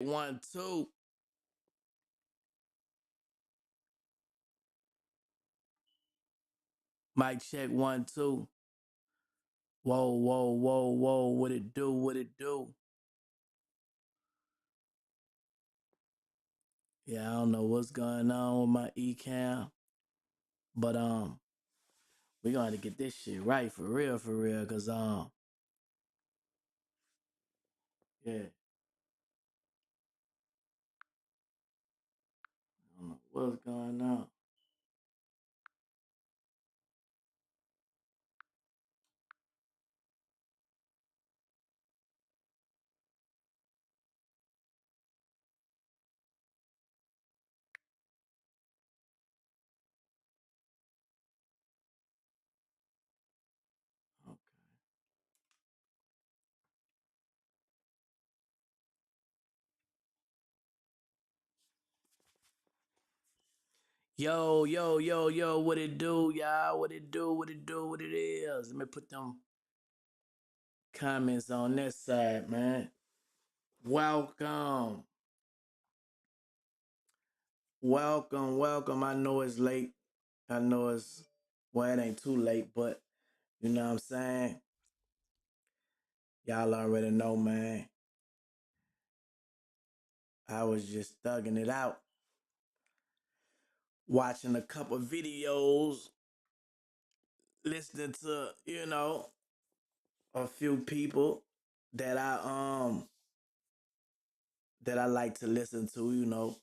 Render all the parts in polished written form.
1, 2. Mic check 1, 2. Whoa, whoa, whoa, whoa. What it do? What it do? Yeah, I don't know what's going on with my eCam, but we gonna have to get this shit right for real, cause yeah, I don't know what's going on. Okay. Yo, yo, yo, yo, what it do, y'all? What it do? What it do? What it is? Let me put them comments on this side, man. Welcome. Welcome, welcome. I know it's late. I know well, it ain't too late, but you know what I'm saying? Y'all already know, man. I was just thugging it out, watching a couple videos, listening to, a few people that I like to listen to.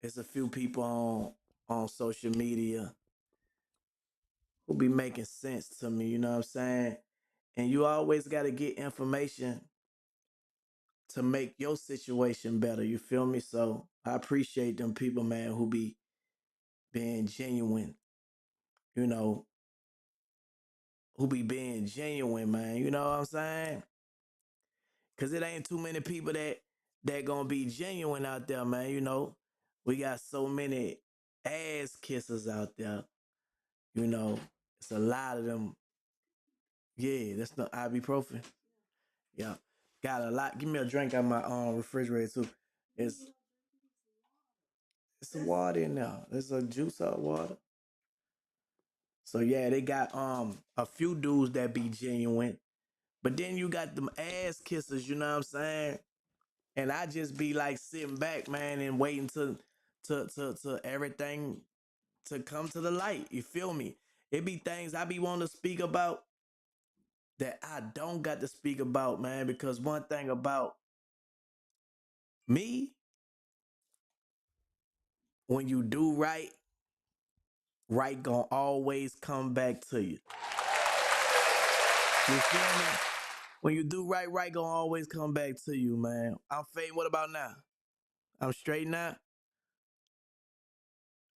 It's a few people on social media who be making sense to me, you know what I'm saying? And you always gotta get information to make your situation better. You feel me? So I appreciate them people, man, who be being genuine, you know, who be being genuine, man. You know what I'm saying? Cause it ain't too many people that gonna be genuine out there, man. We got so many ass kissers out there. It's a lot of them. Yeah, that's not ibuprofen. Yeah, got a lot. Give me a drink out my refrigerator too. It's it's a water in there. There's a juice out water. So yeah, they got a few dudes that be genuine, but then you got them ass kissers. You know what I'm saying? And I just be like sitting back, man, and waiting to everything to come to the light. You feel me? It be things I be wanting to speak about that I don't got to speak about, man. Because one thing about me, when you do right, right gonna always come back to you. You feel me? When you do right, right gonna always come back to you, man. I'm fading. What about now? I'm straight now.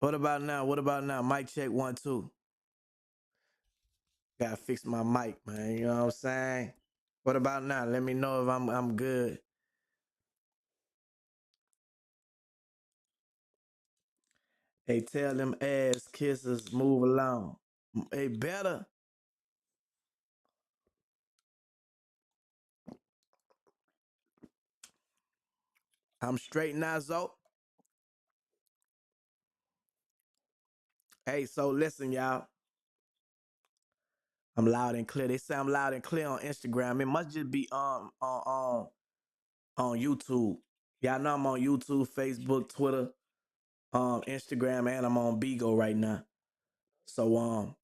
What about now? What about now? Mic check 1, 2. Gotta fix my mic, man. You know what I'm saying? What about now? Let me know if I'm good. Hey, tell them ass kissers move along. Hey, better. I'm straight now, Zo. Hey, so listen, y'all. I'm loud and clear. They say I'm loud and clear on Instagram. It must just be on YouTube. Y'all know I'm on YouTube, Facebook, Twitter, Instagram, and I'm on Bigo right now. So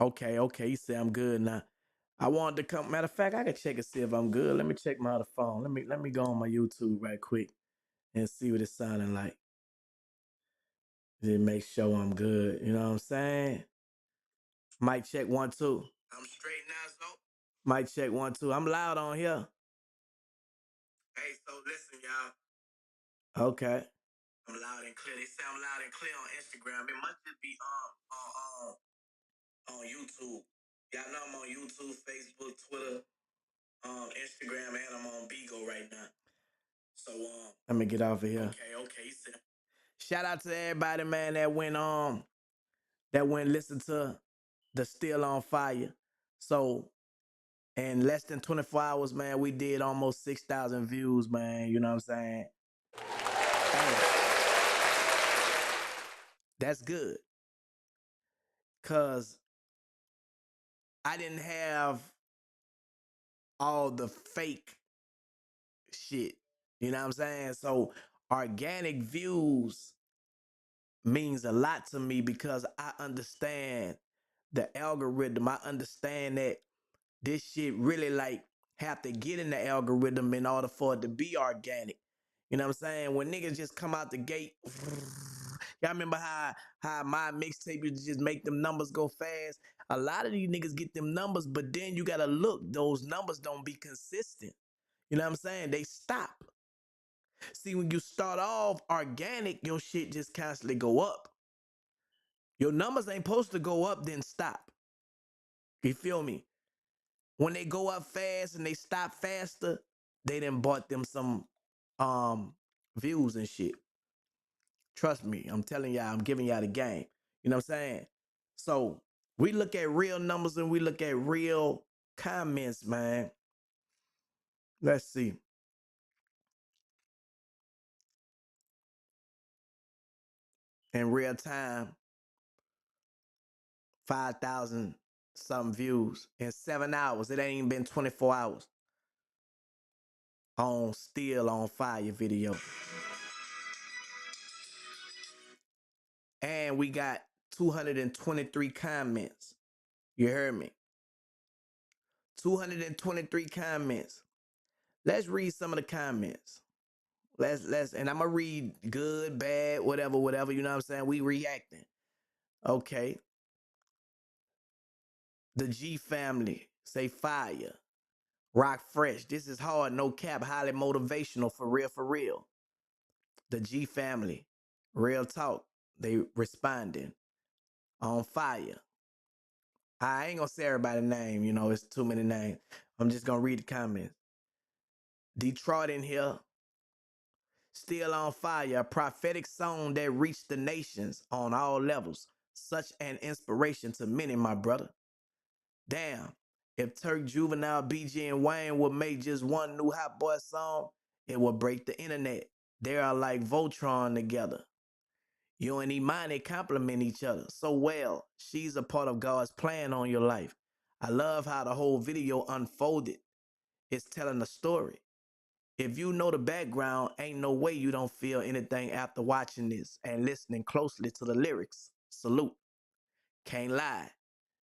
okay, you say I'm good now. I wanted to come. Matter of fact, I can check and see if I'm good. Let me check my other phone. Let me go on my YouTube right quick and see what it's sounding like. Just make sure I'm good. You know what I'm saying? Mic check 1, 2. I'm straight now, so. Mic check 1, 2. I'm loud on here. Hey, so listen, y'all. Okay. I'm loud and clear. They say I'm loud and clear on Instagram. It must just be on YouTube. Y'all know I'm on YouTube, Facebook, Twitter, Instagram, and I'm on Bigo right now. So let me get off of here. Okay. Shout out to everybody, man, that went listen to the Still on Fire. So In less than 24 hours, man, we did almost 6,000 views, man. You know what I'm saying? Hey, that's good. Cause I didn't have all the fake shit. You know what I'm saying? So organic views means a lot to me because I understand the algorithm. I understand that this shit really like have to get in the algorithm in order for it to be organic. You know what I'm saying? When niggas just come out the gate, y'all remember how my mixtape used to just make them numbers go fast? A lot of these niggas get them numbers, but then you gotta look, those numbers don't be consistent. You know what I'm saying? They stop. See, when you start off organic, your shit just constantly go up. Your numbers ain't supposed to go up, then stop. You feel me? When they go up fast and they stop faster, they done bought them some views and shit. Trust me, I'm telling y'all, I'm giving y'all the game. You know what I'm saying? So we look at real numbers and we look at real comments, man. Let's see. In real time, 5,000 some views in 7 hours. It ain't even been 24 hours on Still on Fire video. And we got 223 comments. You heard me? 223 comments. Let's read some of the comments. Let's and I'm gonna read good, bad, whatever, you know what I'm saying? We reacting. Okay. The G family say fire. Rock fresh. This is hard, no cap, highly motivational, for real, for real. The G family. Real talk. They responding. On fire. I ain't gonna say everybody's name, you know, it's too many names. I'm just gonna read the comments. Detroit in here. Still on fire, a prophetic song that reached the nations on all levels. Such an inspiration to many, my brother. Damn, if Turk, Juvenile, BG, and Wayne would make just one new Hot Boy song, it would break the internet. They are like Voltron together. You and Imani complement each other so well. She's a part of God's plan on your life. I love how the whole video unfolded. It's telling a story. If you know the background, ain't no way you don't feel anything after watching this and listening closely to the lyrics. Salute. Can't lie.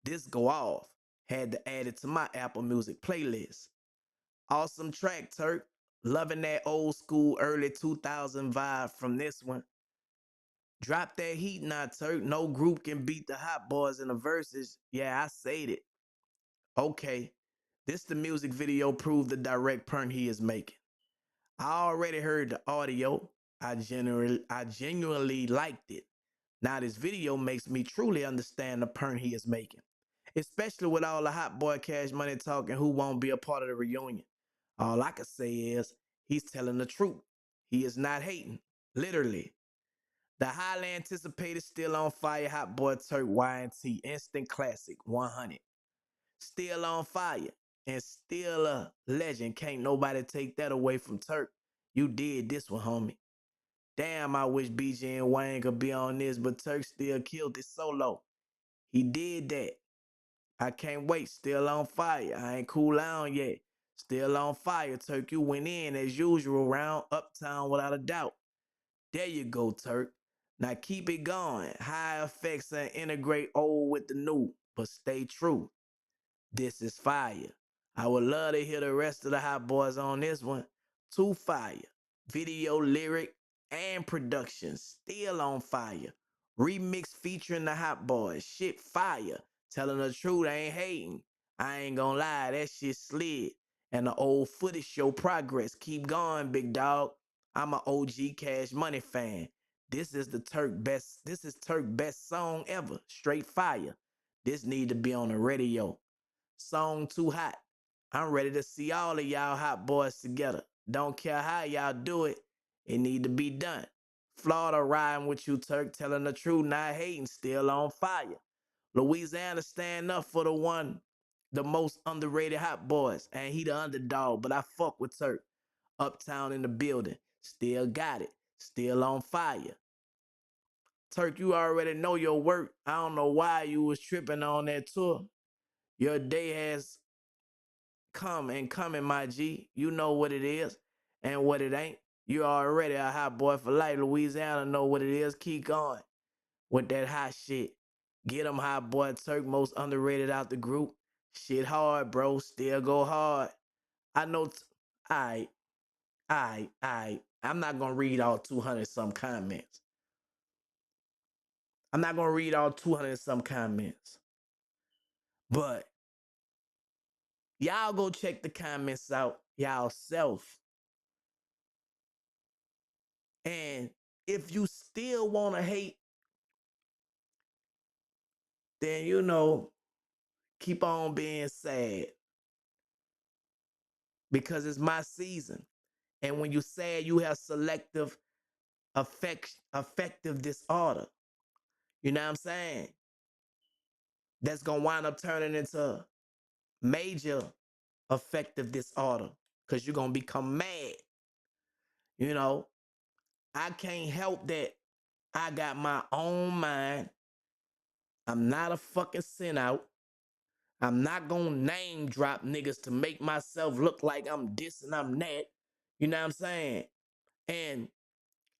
This go off. Had to add it to my Apple Music playlist. Awesome track, Turk. Loving that old school early 2000 vibe from this one. Drop that heat now, Turk. No group can beat the Hot Boys in the verses. Yeah, I said it. Okay. This the music video proved the direct pun he is making. I already heard the audio. I genuinely liked it. Now this video makes me truly understand the pun he is making, especially with all the Hot Boy Cash Money talking who won't be a part of the reunion. All I can say is he's telling the truth. He is not hating, literally. The highly anticipated Still on Fire Hot Boy Turk Y&T Instant Classic 100. Still on fire and still a legend. Can't nobody take that away from Turk. You did this one, homie. Damn, I wish BJ and Wayne could be on this, but Turk still killed it solo. He did that. I can't wait. Still on fire. I ain't cool down yet. Still on fire. Turk, you went in as usual round Uptown without a doubt. There you go, Turk. Now keep it going. High effects and integrate old with the new, but stay true. This is fire. I would love to hear the rest of the Hot Boys on this one. Too fire. Video, lyric, and production still on fire. Remix featuring the Hot Boys. Shit fire. Telling the truth, I ain't hating. I ain't gonna lie, that shit slid. And the old footage show progress. Keep going, big dog. I'm an OG Cash Money fan. This is Turk best song ever. Straight fire. This need to be on the radio. Song too hot. I'm ready to see all of y'all Hot Boys together. Don't care how y'all do it. It need to be done. Florida riding with you, Turk, telling the truth, not hating, still on fire. Louisiana stand up for the one the most underrated hot boys, and he the underdog, but I fuck with Turk. Uptown in the building, still got it, still on fire. Turk, you already know your work. I don't know why you was tripping on that tour. Your day has come and coming, my G. You know what it is and what it ain't. You already a hot boy for life. Louisiana know what it is. Keep going with that hot shit. Get them hot boy. Turk, most underrated out the group. Shit hard, bro. Still go hard. I know. Alright, alright. I'm not gonna read all 200 some comments. I'm not gonna read all 200 some comments. But y'all go check the comments out y'all self. And if you still wanna hate, then keep on being sad. Because it's my season. And when you sad, you have selective affective disorder. You know what I'm saying? That's gonna wind up turning into major affective disorder. Because you're gonna become mad. You know, I can't help that I got my own mind. I'm not a fucking sin out. I'm not gonna name drop niggas to make myself look like I'm this and I'm that. You know what I'm saying? And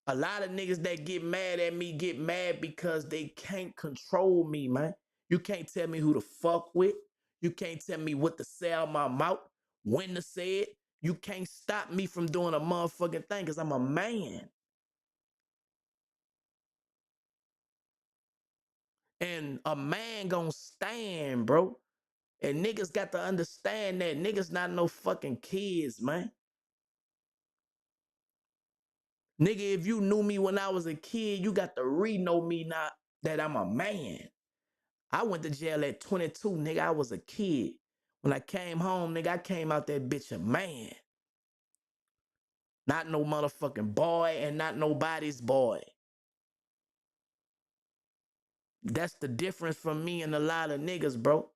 a lot of niggas that get mad because they can't control me, man. You can't tell me who to fuck with. You can't tell me what to say out my mouth, when to say it. You can't stop me from doing a motherfucking thing because I'm a man. And a man gonna stand, bro. And niggas got to understand that niggas not no fucking kids, man. Nigga, if you knew me when I was a kid, you got to re-know me now that I'm a man. I went to jail at 22, nigga. I was a kid. When I came home, nigga, I came out that bitch a man. Not no motherfucking boy and not nobody's boy. That's the difference from me and a lot of niggas, bro.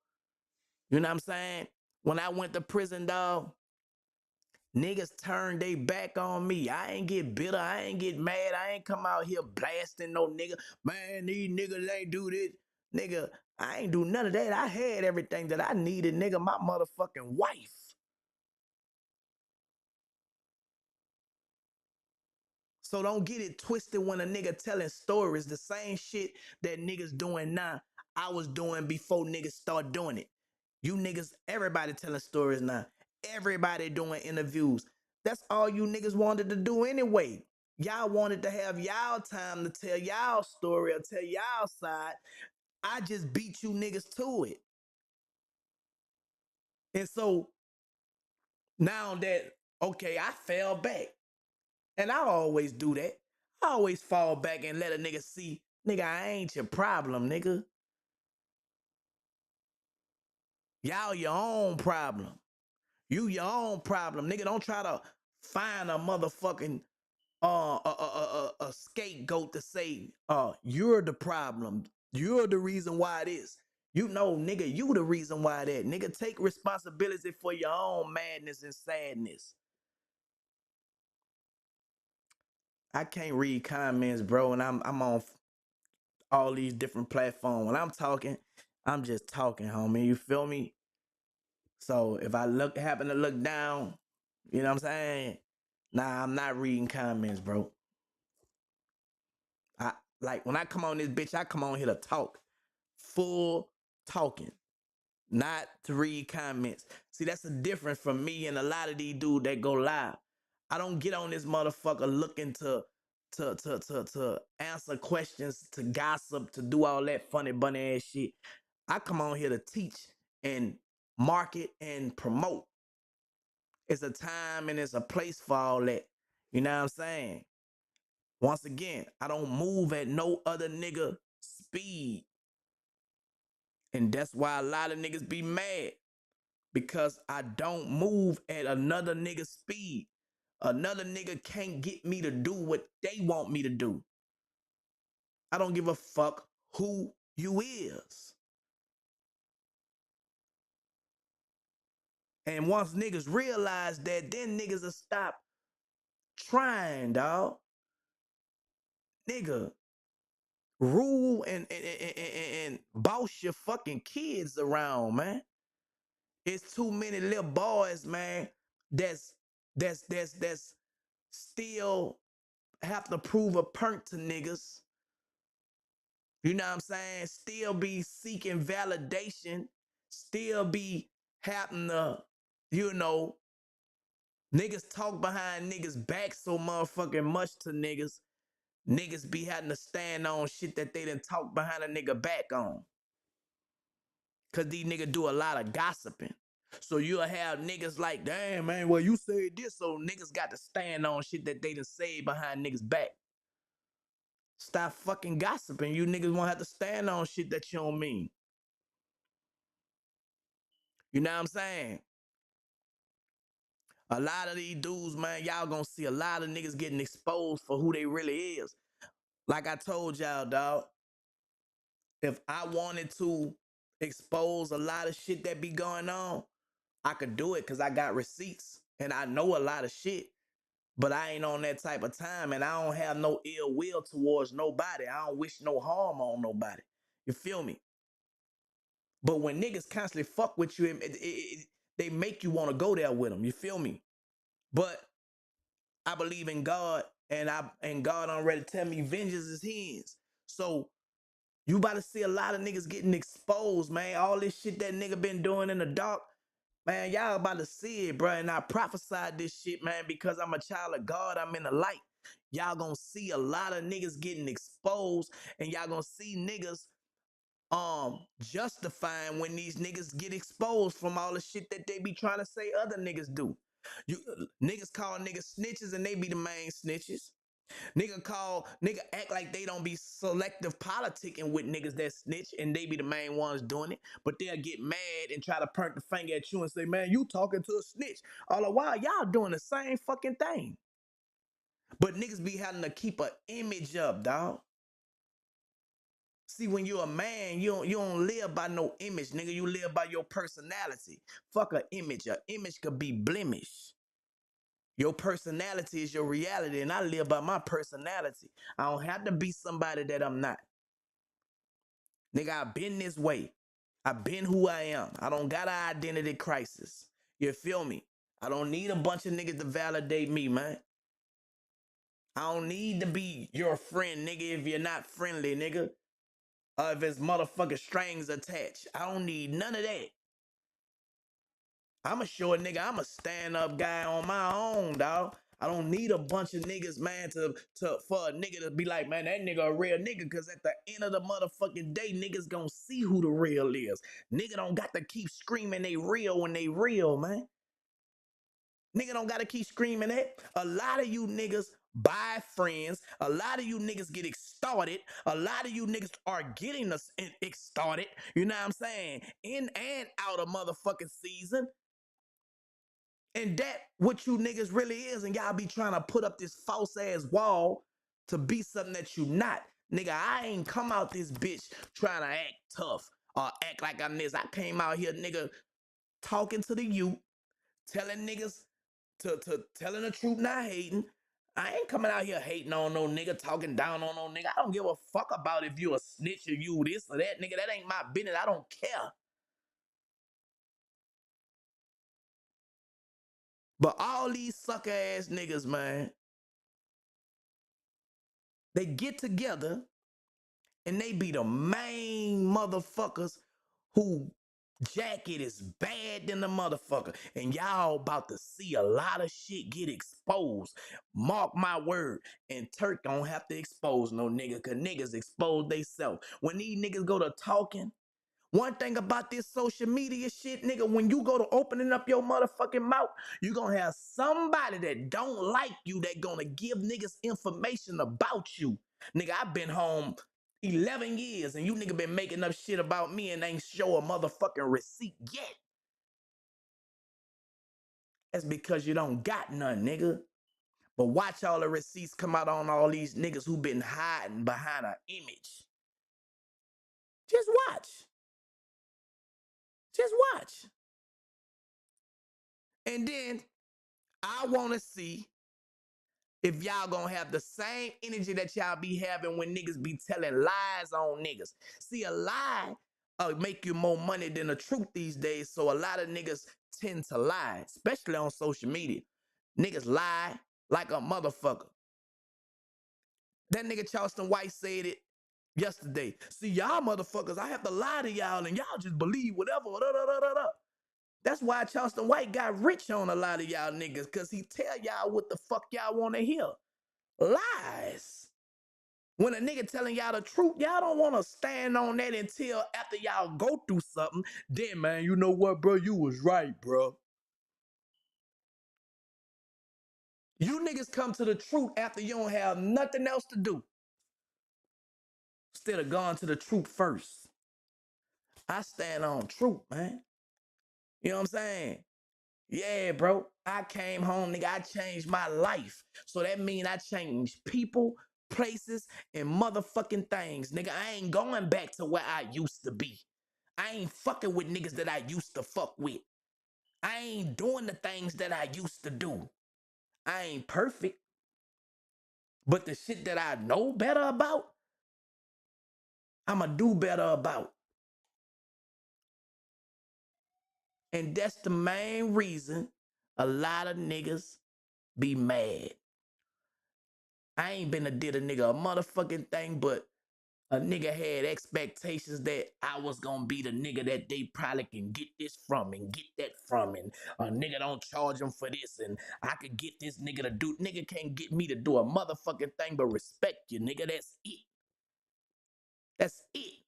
You know what I'm saying? When I went to prison, dog, niggas turned they back on me. I ain't get bitter. I ain't get mad. I ain't come out here blasting no nigga. Man, these niggas ain't do this. Nigga, I ain't do none of that. I had everything that I needed, nigga. My motherfucking wife. So don't get it twisted when a nigga telling stories. The same shit that niggas doing now, I was doing before niggas start doing it. You niggas, everybody telling stories now. Everybody doing interviews. That's all you niggas wanted to do anyway. Y'all wanted to have y'all time to tell y'all story or tell y'all side. I just beat you niggas to it. And so now that, okay, I fell back. And I always do that. I always fall back and let a nigga see, nigga, I ain't your problem, nigga. Y'all your own problem. You your own problem, nigga. Don't try to find a motherfucking a scapegoat to say, you're the problem. You're the reason why it is. You know, nigga, you the reason why that. Nigga, take responsibility for your own madness and sadness. I can't read comments, bro, and I'm on all these different platforms. When I'm talking, I'm just talking, homie. You feel me? So if I happen to look down, you know what I'm saying? Nah, I'm not reading comments, bro. I like when I come on this bitch, I come on here to talk. Full talking. Not to read comments. See, that's the difference from me and a lot of these dudes that go live. I don't get on this motherfucker looking to answer questions, to gossip, to do all that funny bunny ass shit. I come on here to teach and market and promote. It's a time and it's a place for all that. You know what I'm saying? Once again, I don't move at no other nigga speed. And that's why a lot of niggas be mad. Because I don't move at another nigga's speed. Another nigga can't get me to do what they want me to do. I don't give a fuck who you is. And once niggas realize that, then niggas will stop trying, dog. Nigga, rule and boss your fucking kids around, man. It's too many little boys, man, that's still have to prove a point to niggas. You know what I'm saying? Still be seeking validation, still be having to, you know, niggas talk behind niggas back so motherfucking much to niggas. Niggas be having to stand on shit that they didn't talk behind a nigga back on. Cause these niggas do a lot of gossiping. So you'll have niggas like, damn, man, well, you said this, so niggas got to stand on shit that they done say behind niggas back. Stop fucking gossiping. You niggas won't have to stand on shit that you don't mean. You know what I'm saying? A lot of these dudes, man, y'all gonna see a lot of niggas getting exposed for who they really is. Like I told y'all, dog, if I wanted to expose a lot of shit that be going on, I could do it because I got receipts and I know a lot of shit. But I ain't on that type of time and I don't have no ill will towards nobody. I don't wish no harm on nobody. You feel me? But when niggas constantly fuck with you, they make you want to go there with them. You feel me? But I believe in God, and God already tell me vengeance is his. So you about to see a lot of niggas getting exposed, man. All this shit that nigga been doing in the dark, man, y'all about to see it, bro. And I prophesied this shit, man, because I'm a child of God. I'm in the light. Y'all gonna see a lot of niggas getting exposed, and y'all gonna see niggas justifying when these niggas get exposed from all the shit that they be trying to say other niggas do. You niggas call niggas snitches and they be the main snitches. Nigga act like they don't be selective politicking with niggas that snitch and they be the main ones doing it, but they'll get mad and try to point the finger at you and say, man, you talking to a snitch. All the while, y'all doing the same fucking thing. But niggas be having to keep an image up, dog. See, when you're a man, you don't live by no image, nigga. You live by your personality. Fuck a image. A image could be blemish. Your personality is your reality, and I live by my personality. I don't have to be somebody that I'm not. Nigga, I've been this way. I've been who I am. I don't got an identity crisis. You feel me? I don't need a bunch of niggas to validate me, man. I don't need to be your friend, nigga, if you're not friendly, nigga. If it's motherfucking strings attached. I don't need none of that. I'm a short nigga. I'm a stand-up guy on my own, dog. I don't need a bunch of niggas, man, for a nigga to be like, man, that nigga a real nigga. Cause at the end of the motherfucking day, niggas gonna see who the real is. Nigga don't got to keep screaming they real when they real, man. Nigga don't gotta keep screaming that. A lot of you niggas buy friends. A lot of you niggas get extorted. A lot of you niggas are getting us extorted. You know what I'm saying? In and out of motherfucking season. And that what you niggas really is, and y'all be trying to put up this false ass wall to be something that you not. Nigga, I ain't come out this bitch trying to act tough or act like I'm this. I came out here, nigga, talking to the youth, telling niggas to telling the truth, not hating. I ain't coming out here hating on no nigga, talking down on no nigga. I don't give a fuck about if you a snitch or you this or that, nigga. That ain't my business. I don't care. But all these sucker ass niggas, man, they get together and they be the main motherfuckers who jacket is bad than the motherfucker. And y'all about to see a lot of shit get exposed. Mark my word. And Turk don't have to expose no nigga, cause niggas expose they self. When these niggas go to talking, one thing about this social media shit, nigga, when you go to opening up your motherfucking mouth, you gonna have somebody that don't like you that gonna give niggas information about you. Nigga, I've been home 11 years and you nigga been making up shit about me and ain't show a motherfucking receipt yet. That's because you don't got none, nigga. But watch all the receipts come out on all these niggas who been hiding behind an image. Just watch. Just watch. And then I want to see if y'all gonna have the same energy that y'all be having when niggas be telling lies on niggas. See, a lie make you more money than the truth these days. So a lot of niggas tend to lie, especially on social media. Niggas lie like a motherfucker. That nigga Charleston White said it yesterday. See, y'all motherfuckers, I have to lie to y'all and y'all just believe whatever. Da, da, da, da, da. That's why Charleston White got rich on a lot of y'all niggas, because he tell y'all what the fuck y'all want to hear. Lies. When a nigga telling y'all the truth, y'all don't want to stand on that until after y'all go through something. Then, man, you know what, bro? You was right, bro. You niggas come to the truth after you don't have nothing else to do, instead of going to the truth first. I stand on truth, man. You know what I'm saying? Yeah, bro. I came home, nigga. I changed my life. So that mean I changed people, places, and motherfucking things. Nigga, I ain't going back to where I used to be. I ain't fucking with niggas that I used to fuck with. I ain't doing the things that I used to do. I ain't perfect. But the shit that I know better about, I'ma do better about. And that's the main reason a lot of niggas be mad. I ain't been a did a nigga a motherfucking thing, but a nigga had expectations that I was gonna be the nigga that they probably can get this from and get that from, and a nigga don't charge them for this, and I could get this nigga to do. Nigga can't get me to do a motherfucking thing but respect you, nigga. That's it. That's it.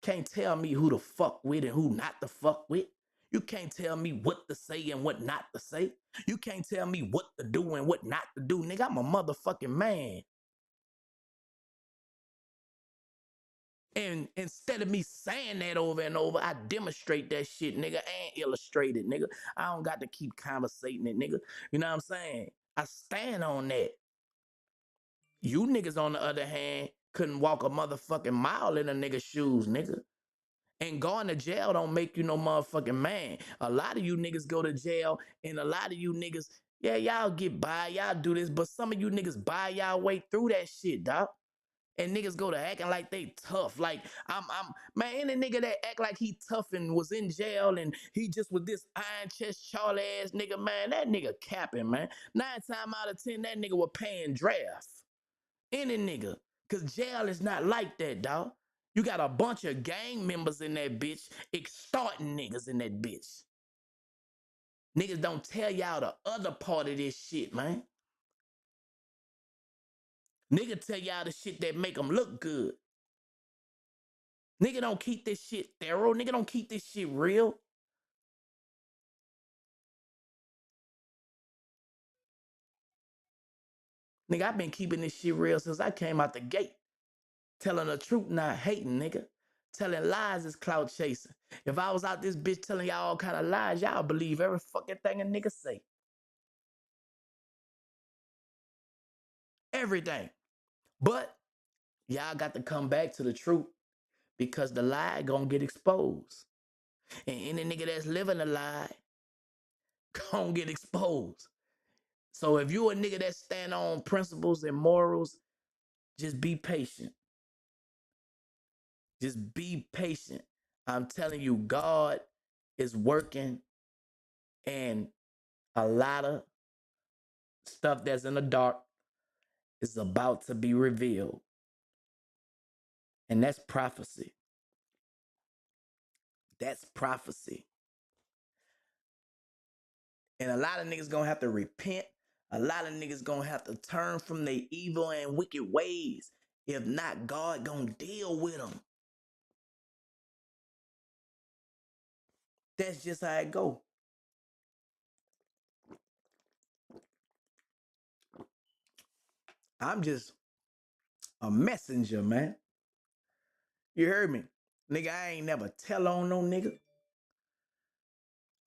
Can't tell me who to fuck with and who not to fuck with. You can't tell me what to say and what not to say. You can't tell me what to do and what not to do, nigga. I'm a motherfucking man. And instead of me saying that over and over, I demonstrate that shit, nigga, and illustrate it, nigga. I don't got to keep conversating it, nigga. You know what I'm saying? I stand on that. You niggas, on the other hand, couldn't walk a motherfucking mile in a nigga's shoes, nigga. And going to jail don't make you no motherfucking man. A lot of you niggas go to jail, and a lot of you niggas, yeah, y'all get by, y'all do this, but some of you niggas buy y'all way through that shit, dog. And niggas go to acting like they tough. Like, man, any nigga that act like he tough and was in jail and he just was this iron chest Charlie ass nigga, man, that nigga capping, man. 9 times out of 10, that nigga was paying draft. Any nigga. Cause jail is not like that, dog. You got a bunch of gang members in that bitch, extorting niggas in that bitch. Niggas don't tell y'all the other part of this shit, man. Nigga tell y'all the shit that make them look good. Nigga don't keep this shit thorough. Nigga don't keep this shit real. Nigga, I've been keeping this shit real since I came out the gate. Telling the truth, not hating, nigga. Telling lies is clout chasing. If I was out this bitch telling y'all all kind of lies, y'all believe every fucking thing a nigga say. Everything. But y'all got to come back to the truth, because the lie gonna get exposed. And any nigga that's living a lie gonna get exposed. So if you a nigga that stand on principles and morals, just be patient. Just be patient. I'm telling you, God is working, and a lot of stuff that's in the dark is about to be revealed. And that's prophecy. That's prophecy. And a lot of niggas gonna have to repent. A lot of niggas gonna have to turn from their evil and wicked ways. If not, God gonna deal with them. That's just how it go. I'm just a messenger, man. You heard me? Nigga, I ain't never tell on no nigga.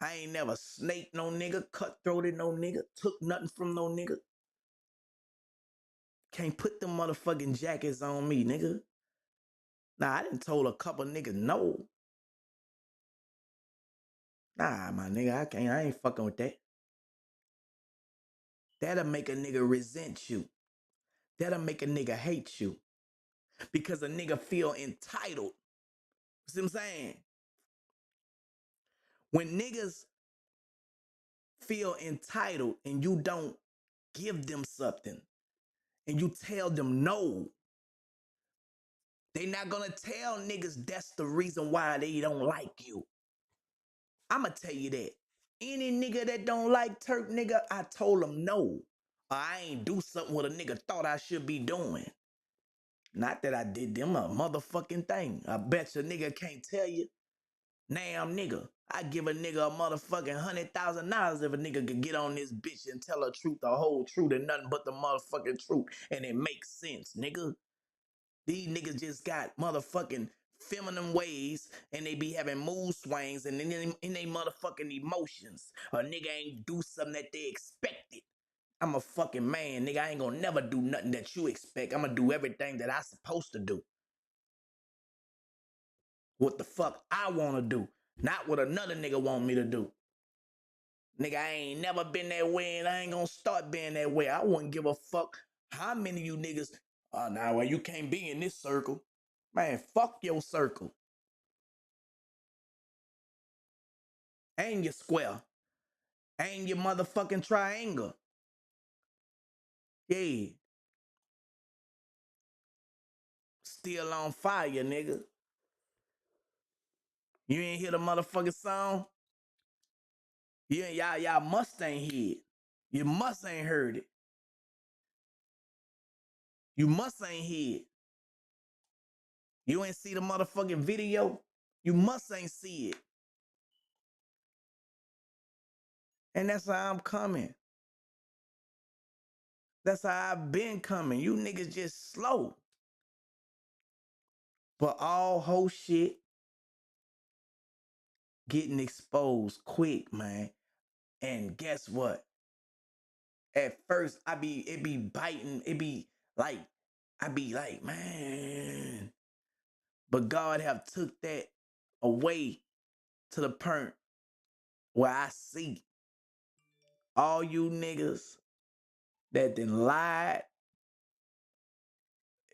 I ain't never snaked no nigga, cutthroated no nigga, took nothing from no nigga. Can't put them motherfucking jackets on me, nigga. Nah, I done told a couple niggas no. Nah, my nigga, I ain't fucking with that. That'll make a nigga resent you. That'll make a nigga hate you. Because a nigga feel entitled. See what I'm saying? When niggas feel entitled and you don't give them something and you tell them no, they not gonna tell niggas that's the reason why they don't like you. I'ma tell you that. Any nigga that don't like Turk, nigga, I told him no. I ain't do something what a nigga thought I should be doing. Not that I did them a motherfucking thing. I bet you nigga can't tell you. Damn nigga. I give a nigga a motherfucking $100,000 if a nigga could get on this bitch and tell the truth, the whole truth, and nothing but the motherfucking truth. And it makes sense, nigga. These niggas just got motherfucking feminine ways and they be having mood swings and in they motherfucking emotions. A nigga ain't do something that they expected. I'm a fucking man, nigga. I ain't gonna never do nothing that you expect. I'm gonna do everything that I supposed to do. What the fuck I wanna do, not what another nigga want me to do. Nigga, I ain't never been that way and I ain't gonna start being that way. I wouldn't give a fuck how many of you niggas, well, you can't be in this circle. Man, fuck your circle. Ain't your square. Ain't your motherfucking triangle. Yeah. Still on fire, nigga. You ain't hear the motherfucking song? Y'all must ain't hear it. You must ain't heard it. You must ain't hear it. You ain't see the motherfucking video? You must ain't see it. And that's how I'm coming. That's how I've been coming. You niggas just slow. But all whole shit getting exposed quick, man. And guess what? At first, it be biting. It be like, I be like, man. But God have took that away to the point where I see all you niggas that then lied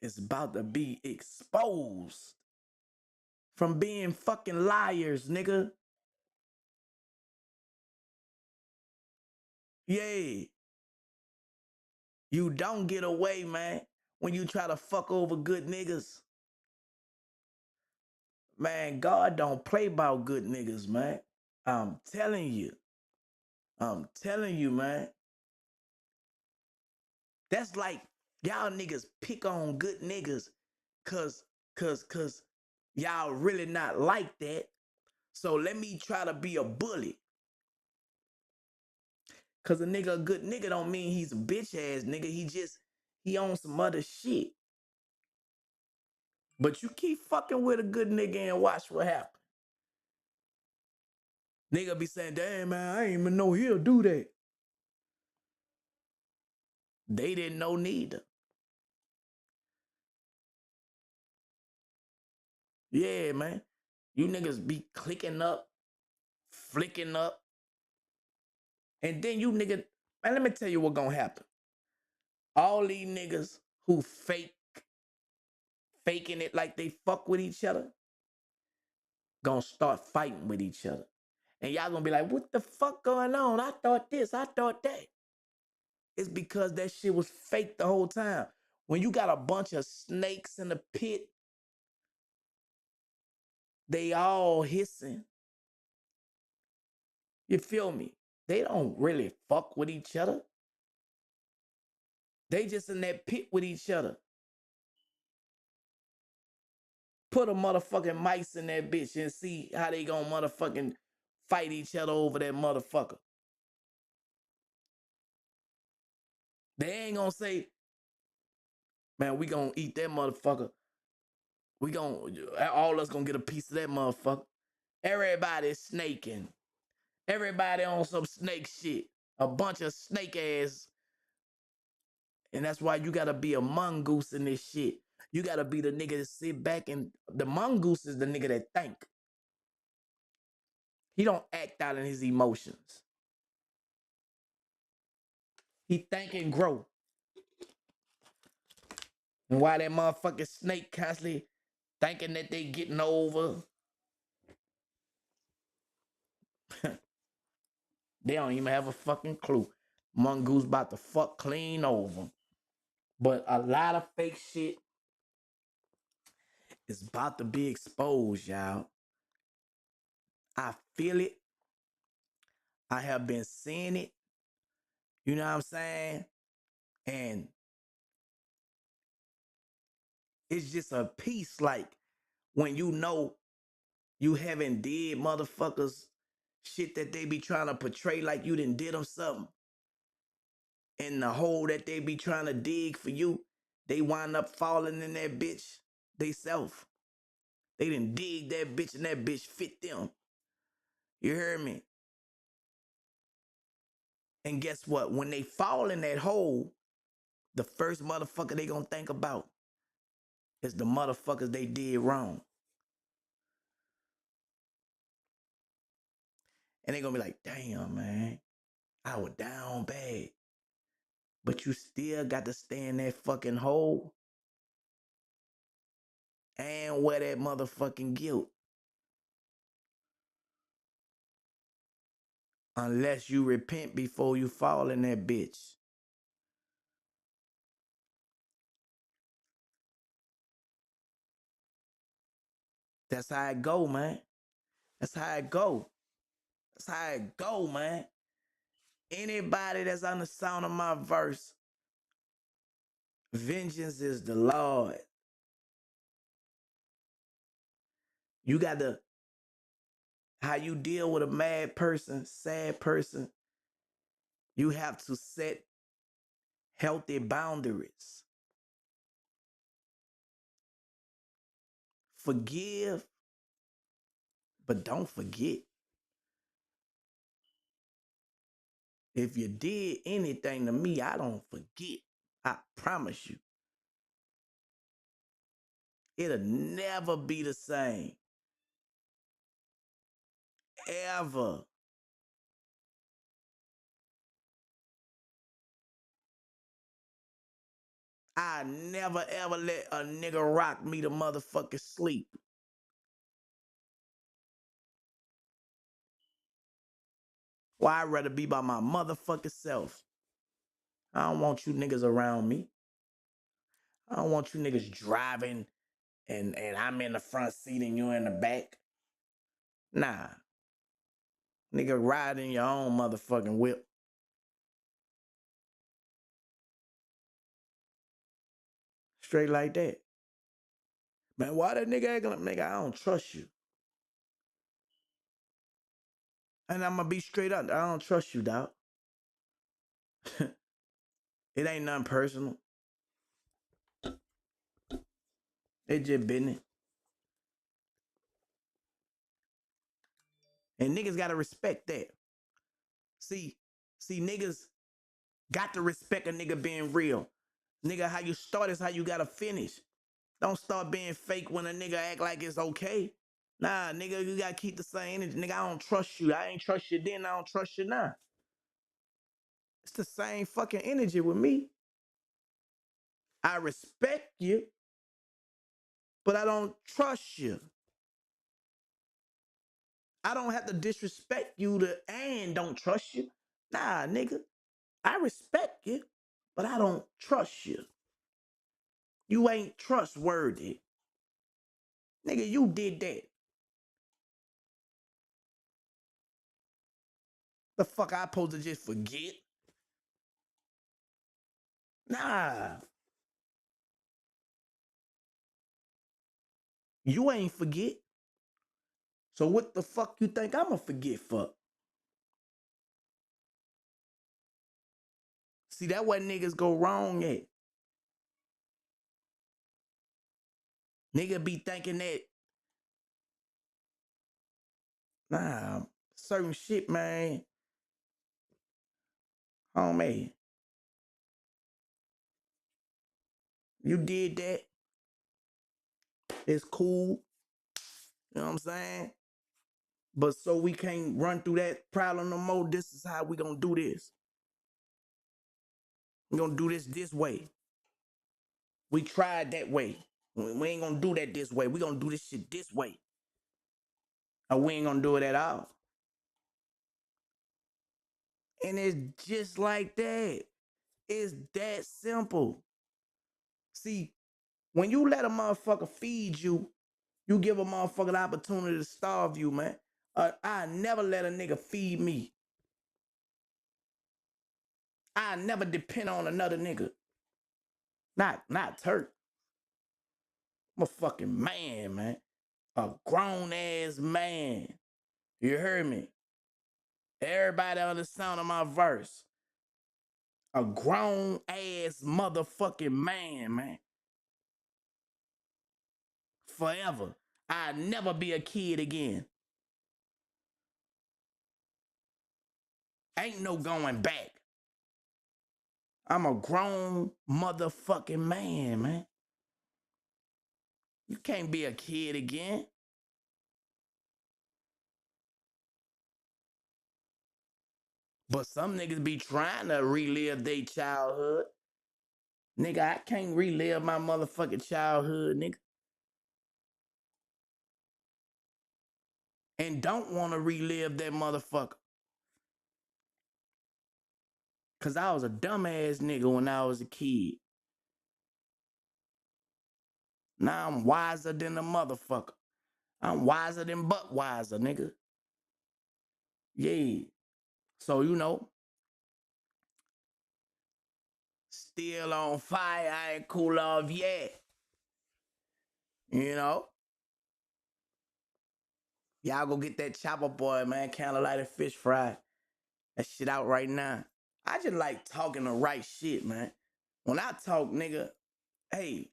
is about to be exposed from being fucking liars, nigga. Yeah. You don't get away, man, when you try to fuck over good niggas. Man, God don't play about good niggas, man. I'm telling you. I'm telling you, man. That's like y'all niggas pick on good niggas cause y'all really not like that. So let me try to be a bully. Cause a nigga, a good nigga don't mean he's a bitch ass nigga. He on some other shit. But you keep fucking with a good nigga and watch what happens. Nigga be saying, damn man, I ain't even know he'll do that. They didn't know neither. Yeah, man. You niggas be clicking up, flicking up. And then you niggas, man, let me tell you what gonna happen. All these niggas who faking it like they fuck with each other, gonna start fighting with each other. And y'all gonna be like, what the fuck going on? I thought this, I thought that. It's because that shit was fake the whole time. When you got a bunch of snakes in the pit, they all hissing. You feel me? They don't really fuck with each other. They just in that pit with each other. Put a motherfucking mice in that bitch and see how they gonna motherfucking fight each other over that motherfucker. They ain't gonna say, man, we gonna eat that motherfucker. We gonna, all us gonna get a piece of that motherfucker. Everybody snaking. Everybody on some snake shit. A bunch of snake ass. And that's why you gotta be a mongoose in this shit. You gotta be the nigga that sit back and the mongoose is the nigga that think. He don't act out in his emotions. He think and grow. And why that motherfucking snake constantly thinking that they getting over, they don't even have a fucking clue. Mongoose about to fuck clean over. But a lot of fake shit is about to be exposed, y'all. I feel it. I have been seeing it. You know what I'm saying? And it's just a piece like when you know you haven't did motherfuckers shit that they be trying to portray like you done did them something. And the hole that they be trying to dig for you, they wind up falling in that bitch they self. They done dig that bitch and that bitch fit them. You heard me? And guess what? When they fall in that hole, the first motherfucker they gonna think about is the motherfuckers they did wrong. And they gonna be like, damn, man, I was down bad. But you still got to stay in that fucking hole and wear that motherfucking guilt. Unless you repent before you fall in that bitch. That's how it go, man. That's how it go. That's how it go, man. Anybody that's on the sound of my verse, vengeance is the Lord. You got to, how you deal with a mad person, sad person, you have to set healthy boundaries. Forgive, but don't forget. If you did anything to me, I don't forget. I promise you. It'll never be the same. Ever. I never ever let a nigga rock me to motherfucking sleep. Why I'd rather be by my motherfucking self. I don't want you niggas around me. I don't want you niggas driving and I'm in the front seat and you in the back. Nah. Nigga, ride in your own motherfucking whip. Straight like that. Man, why that nigga acting like, nigga, I don't trust you. And I'm gonna be straight up. I don't trust you, dog. It ain't nothing personal. It just business. And niggas gotta respect that. See, niggas got to respect a nigga being real. Nigga, how you start is how you gotta finish. Don't start being fake when a nigga act like it's okay. Nah, nigga, you gotta keep the same energy. Nigga, I don't trust you. I ain't trust you then, I don't trust you now. It's the same fucking energy with me. I respect you, but I don't trust you. I don't have to disrespect you to and don't trust you. Nah, nigga. I respect you, but I don't trust you. You ain't trustworthy. Nigga, you did that. The fuck I supposed to just forget? Nah. You ain't forget. So what the fuck you think I'ma forget for? See, that what niggas go wrong at. Nigga be thinking that, nah, certain shit, man. Homie, you did that. It's cool. You know what I'm saying? But so we can't run through that problem no more. This is how we gonna do this. We gonna do this way. We tried that way. We ain't gonna do that this way. We gonna do this shit this way. Or we ain't gonna do it at all. And it's just like that. It's that simple. See, when you let a motherfucker feed you, you give a motherfucker the opportunity to starve you, man. I never let a nigga feed me. I never depend on another nigga. Not Turk. I'm a fucking man. A grown ass man. You heard me? Everybody on the sound of my verse. A grown ass motherfucking man. Forever. I'll never be a kid again. Ain't no going back. I'm a grown motherfucking man. You can't be a kid again. But some niggas be trying to relive their childhood. Nigga, I can't relive my motherfucking childhood, nigga. And don't want to relive that motherfucker. Cause I was a dumbass nigga when I was a kid. Now I'm wiser than a motherfucker. I'm wiser than butt wiser, nigga. Yeah. So, you know, still on fire. I ain't cool off yet. You know? Y'all go get that Chopper Boy, man. Candlelight and fish fry. That shit out right now. I just like talking the right shit, man. When I talk, nigga, hey,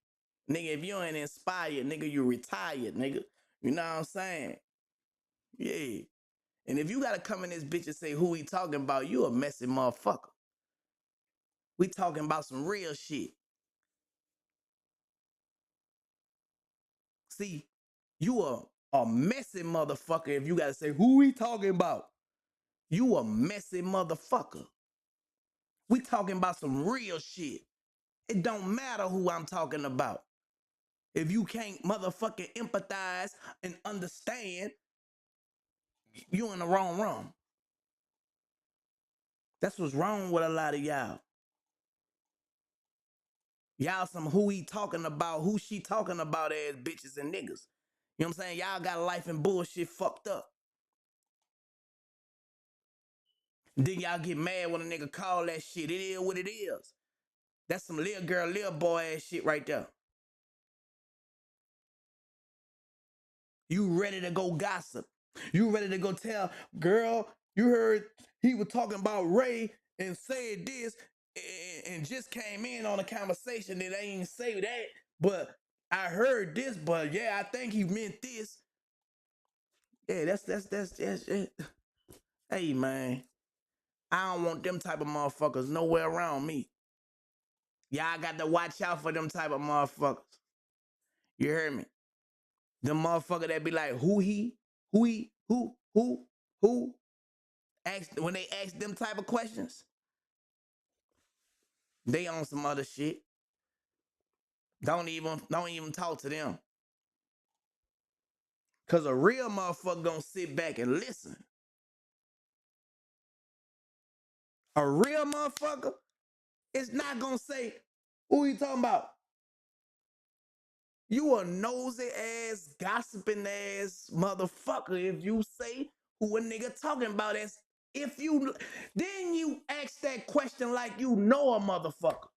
nigga, if you ain't inspired, nigga, you retired, nigga. You know what I'm saying? Yeah. And if you gotta come in this bitch and say who he talking about, you a messy motherfucker. We talking about some real shit. See, you a messy motherfucker if you gotta say who he talking about. You a messy motherfucker. We talking about some real shit. It don't matter who I'm talking about. If you can't motherfucking empathize and understand, you in the wrong room. That's what's wrong with a lot of y'all. Y'all some who he talking about, who she talking about as bitches and niggas. You know what I'm saying? Y'all got life and bullshit fucked up. Then y'all get mad when a nigga call that shit. It is what it is. That's some little girl, little boy ass shit right there. You ready to go gossip. You ready to go tell, girl, you heard he was talking about Ray and said this and just came in on a conversation that ain't say that, but I heard this, but yeah, I think he meant this. Yeah, that's it. Hey, man, I don't want them type of motherfuckers nowhere around me. Y'all got to watch out for them type of motherfuckers. You heard me? Them motherfucker that be like, who? When they ask them type of questions, they on some other shit. Don't even talk to them. Cause a real motherfucker gonna sit back and listen. A real motherfucker is not gonna say, who you talking about? You a nosy ass, gossiping ass motherfucker if you say who a nigga talking about as if you then you ask that question like you know a motherfucker.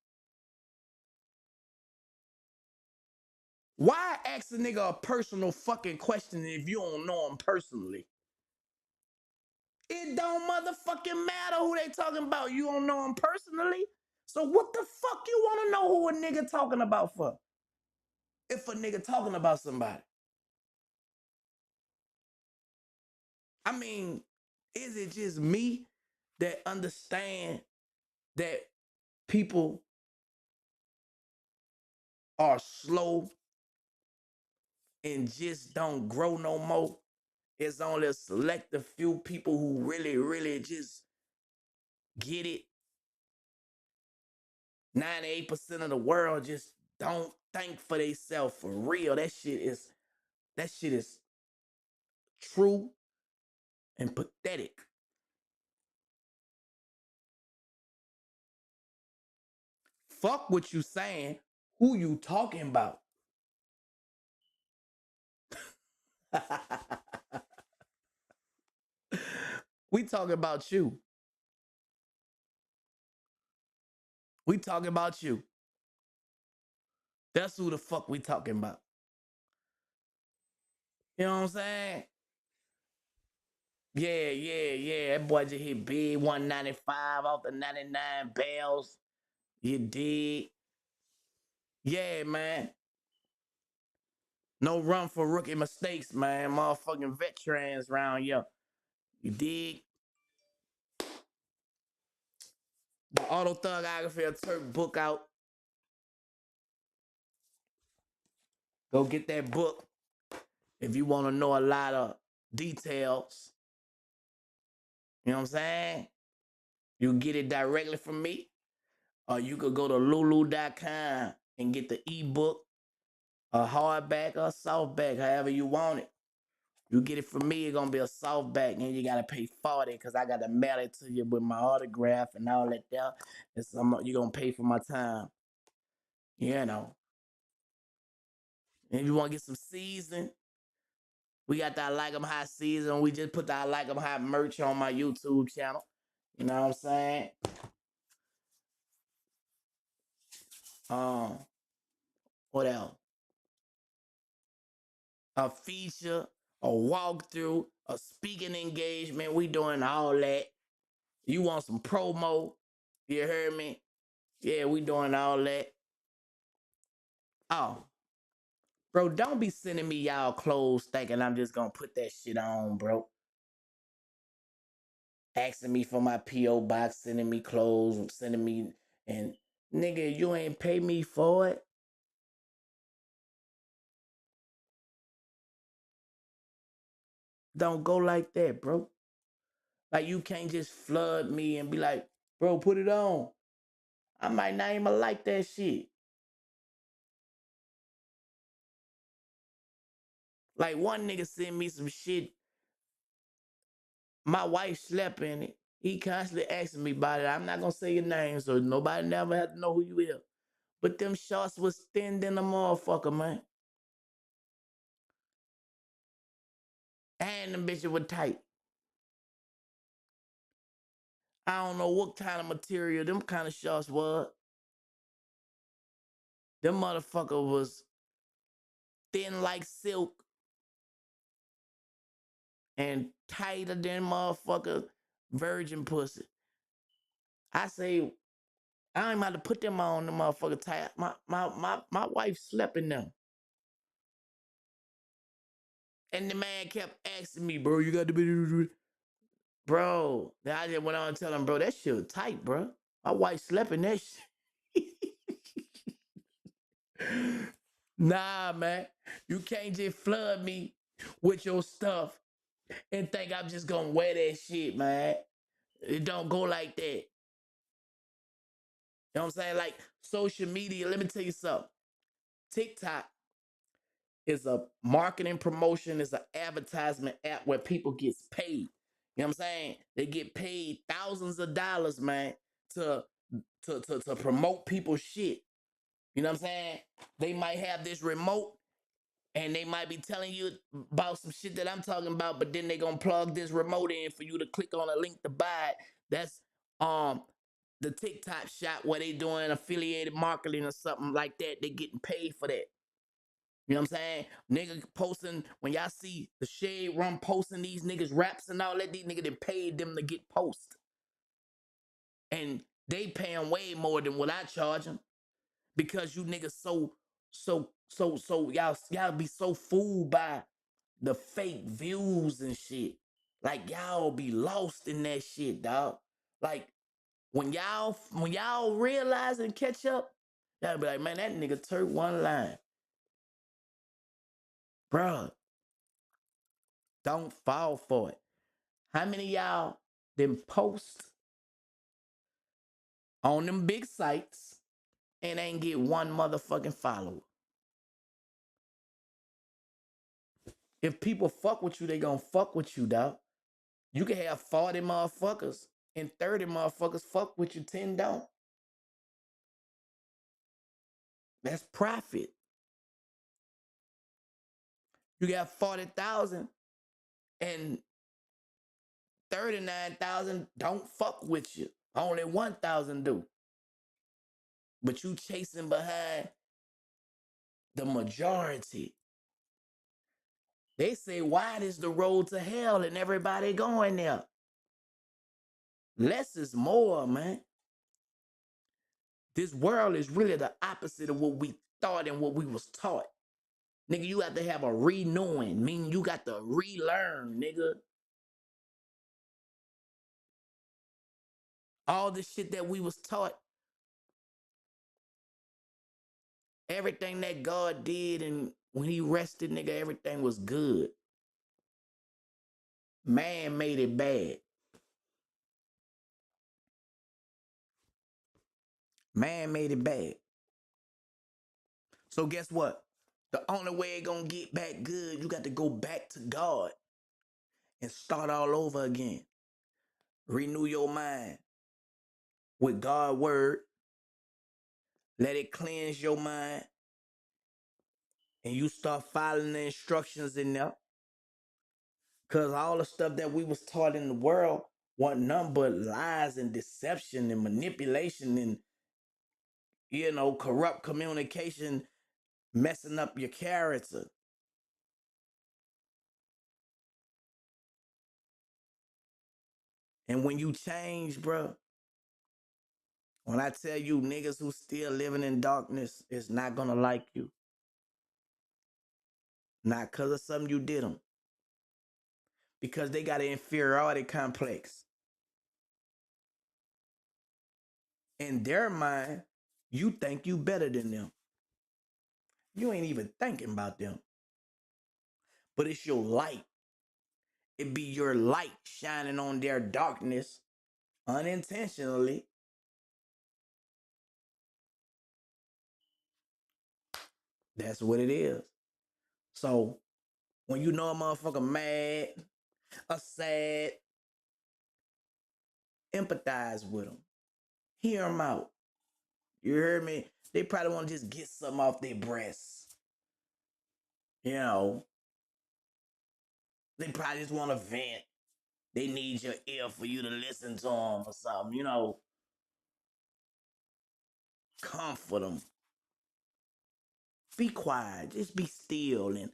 Why ask a nigga a personal fucking question if you don't know him personally? It don't motherfucking matter who they talking about. You don't know him personally. So what the fuck you want to know who a nigga talking about for? If a nigga talking about somebody. I mean, is it just me that understand that people are slow and just don't grow no more It's only a selective few people who really, really just get it. 98% of the world just don't think for themselves for real. That shit is true and pathetic. Fuck what you saying. Who you talking about? We talking about you. We talking about you. That's who the fuck we talking about. You know what I'm saying? Yeah. That boy just hit big 195 off the 99 bells. You dig? Yeah, man. No run for rookie mistakes, man. Motherfucking veterans around here. You dig? The Autothuggography of Turk book out. Go get that book if you want to know a lot of details. You know what I'm saying? You get it directly from me, or you could go to lulu.com and get the ebook, a hardback or a softback, however you want it. You get it from me, it's gonna be a softback, and you gotta pay 40 because I gotta mail it to you with my autograph and all that there. You're gonna pay for my time. You know. And you wanna get some season, we got that Like 'em High season. We just put that Like 'em High merch on my YouTube channel. You know what I'm saying? Um, what else? A feature, a walkthrough, a speaking engagement. We doing all that. You want some promo? You heard me? Yeah, we doing all that. Oh, bro, don't be sending me y'all clothes thinking I'm just gonna put that shit on, bro. Asking me for my P.O. box, sending me clothes, sending me, and nigga, you ain't pay me for it. Don't go like that, bro. Like you can't just flood me and be like, bro, put it on. I might not even like that shit. Like one nigga sent me some shit. My wife slept in it. He constantly asking me about it. I'm not gonna say your name, so nobody never had to know who you is. But them shorts was thin than a motherfucker, man. And them bitches were tight. I don't know what kind of material them kind of shorts was. Them motherfucker was thin like silk and tighter than motherfucker virgin pussy. I say, I ain't about to put them on the motherfucker tight. My wife slept in them. And the man kept asking me, bro, you got to be, bro. Then I just went on and tell him, bro, that shit was tight, bro. My wife slept in that shit. Nah, man. You can't just flood me with your stuff and think I'm just gonna wear that shit, man. It don't go like that. You know what I'm saying? Like social media, let me tell you something. TikTok is a marketing promotion, is an advertisement app where people get paid. You know what I'm saying? They get paid thousands of dollars, man, to to promote people's shit. You know what I'm saying? They might have this remote and they might be telling you about some shit that I'm talking about, but then they gonna plug this remote in for you to click on a link to buy it. That's the TikTok shop where they doing affiliated marketing or something like that. They getting paid for that. You know what I'm saying? Nigga posting, when y'all see the Shade Room posting these niggas raps and all that, these niggas that paid them to get post. And they paying way more than what I charge them. Because you niggas y'all be so fooled by the fake views and shit. Like y'all be lost in that shit, dog. Like when y'all realize and catch up, y'all be like, man, that nigga turned one line. Bruh, Don't fall for it. How many of y'all then post on them big sites and ain't get one motherfucking follower? If people fuck with you, they gonna fuck with you, dog. You can have 40 motherfuckers and 30 motherfuckers fuck with you, 10 don't. That's profit. You got 40,000 and 39,000 don't fuck with you. Only 1,000 do. But you chasing behind the majority. They say wide is the road to hell and everybody going there. Less is more, man. This world is really the opposite of what we thought and what we was taught. Nigga, you have to have a renewing, meaning you got to relearn, nigga. All the shit that we was taught, everything that God did, and when he rested, nigga, everything was good. Man made it bad. Man made it bad. So guess what? The only way it gonna get back good, you got to go back to God and start all over again. Renew your mind with God's word. Let it cleanse your mind. And you start following the instructions in there. Because all the stuff that we was taught in the world wasn't nothing but lies and deception and manipulation and, corrupt communication, messing up your character. And when you change, bro, when I tell you niggas who still living in darkness is not gonna like you. Not because of something you did them. Because they got an inferiority complex. In their mind, you think you better than them. You ain't even thinking about them. But it's your light. It be your light shining on their darkness unintentionally. That's what it is. So when you know a motherfucker mad or sad, empathize with them. Hear them out. You heard me? They probably want to just get something off their breasts. They probably just want to vent. They need your ear for you to listen to them or something, comfort them. Be quiet. Just be still and,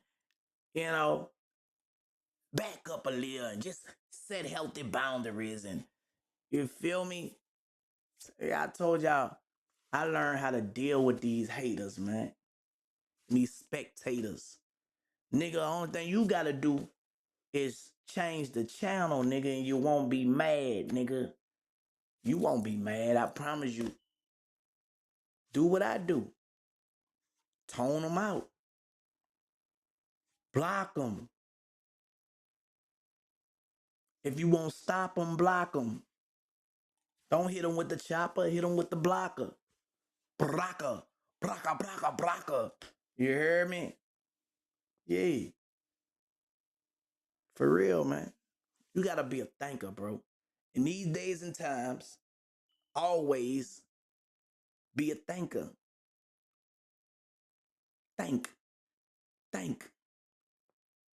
back up a little and just set healthy boundaries. And you feel me? Yeah, I told y'all, I learned how to deal with these haters, man. These spectators. Nigga, the only thing you gotta do is change the channel, nigga, and you won't be mad, nigga. You won't be mad, I promise you. Do what I do. Tone them out. Block them. If you won't stop them, block them. Don't hit them with the chopper, hit them with the blocker. Blocker. Blocker, blocker, blocker. You hear me? Yeah. For real, man. You gotta be a thinker, bro. In these days and times, always be a thinker. Think. Think.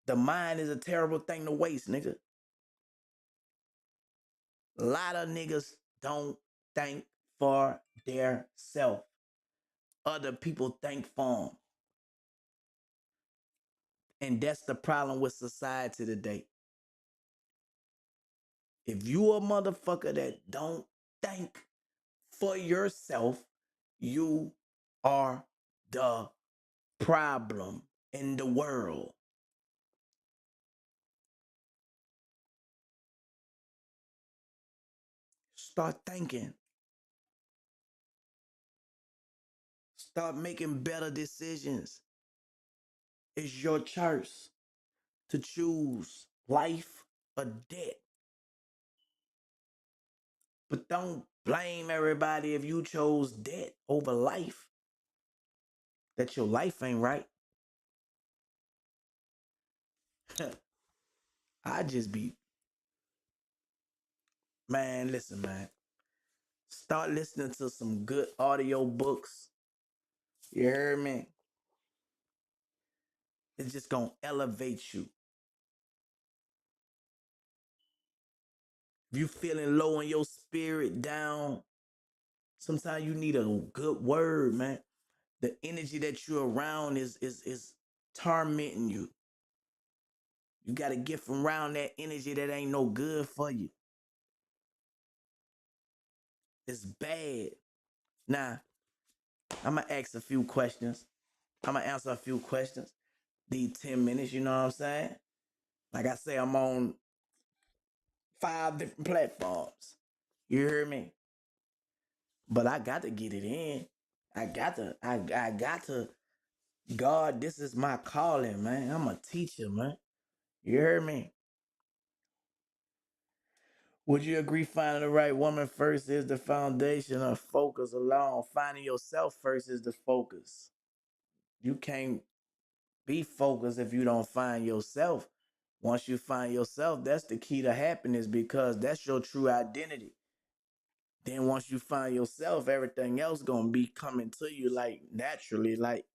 The mind is a terrible thing to waste, nigga. A lot of niggas don't think for their self. Other people think for them. And that's the problem with society today. If you a motherfucker that don't think for yourself, you are the problem in the world. Start thinking. Start making better decisions. It's your choice to choose. life or death. But don't blame everybody if you chose death over life, that your life ain't right. I just be, man, listen, man. Start listening to some good audio books. You heard me? It's just gonna elevate you. If you feeling low in your spirit, down, sometimes you need a good word, man. The energy that you're around is tormenting you. You gotta get from around that energy that ain't no good for you. It's bad. Now, I'm gonna ask a few questions. I'm gonna answer a few questions. These 10 minutes, you know what I'm saying? Like I say, I'm on 5 different platforms. You hear me? But I got to get it in. I got to. God, this is my calling, man. I'm a teacher, man. You hear me? Would you agree finding the right woman first is the foundation of focus alone? Finding yourself first is the focus. You can't be focused if you don't find yourself. Once you find yourself, that's the key to happiness because that's your true identity. Then once you find yourself, everything else gonna be coming to you like naturally, like,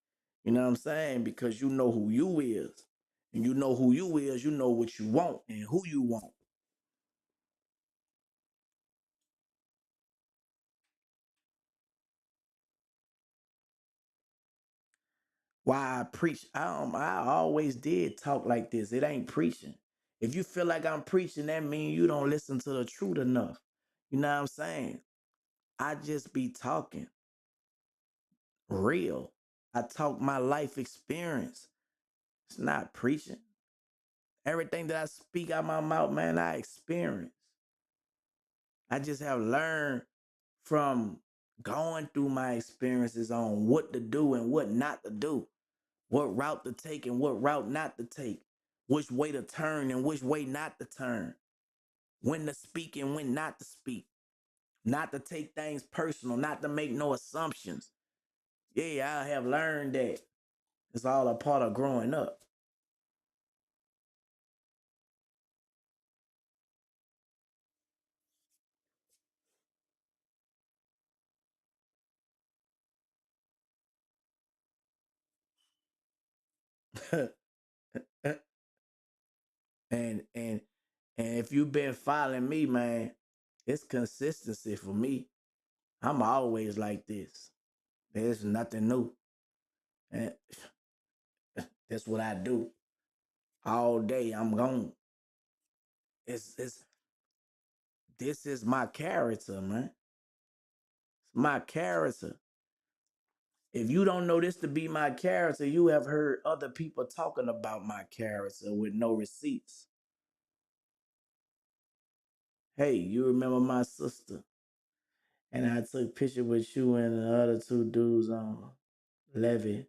you know what I'm saying? Because you know who you is. And you know who you is, you know what you want and who you want. Why I preach, I always did talk like this. It ain't preaching. If you feel like I'm preaching, that means you don't listen to the truth enough. You know what I'm saying? I just be talking real. I talk my life experience. It's not preaching. Everything that I speak out my mouth, man, I experience. I just have learned from going through my experiences on what to do and what not to do, what route to take and what route not to take, which way to turn and which way not to turn, when to speak and when not to speak, not to take things personal, not to make no assumptions. Yeah, I have learned that. It's all a part of growing up. and and and if you've been following me, man, it's consistency for me. I'm always like this. There's nothing new. And that's what I do. All day I'm gone. It's this is my character, man. It's my character. If you don't know this to be my character, you have heard other people talking about my character with no receipts. Hey, you remember my sister? And I took picture with you and the other two dudes on Levy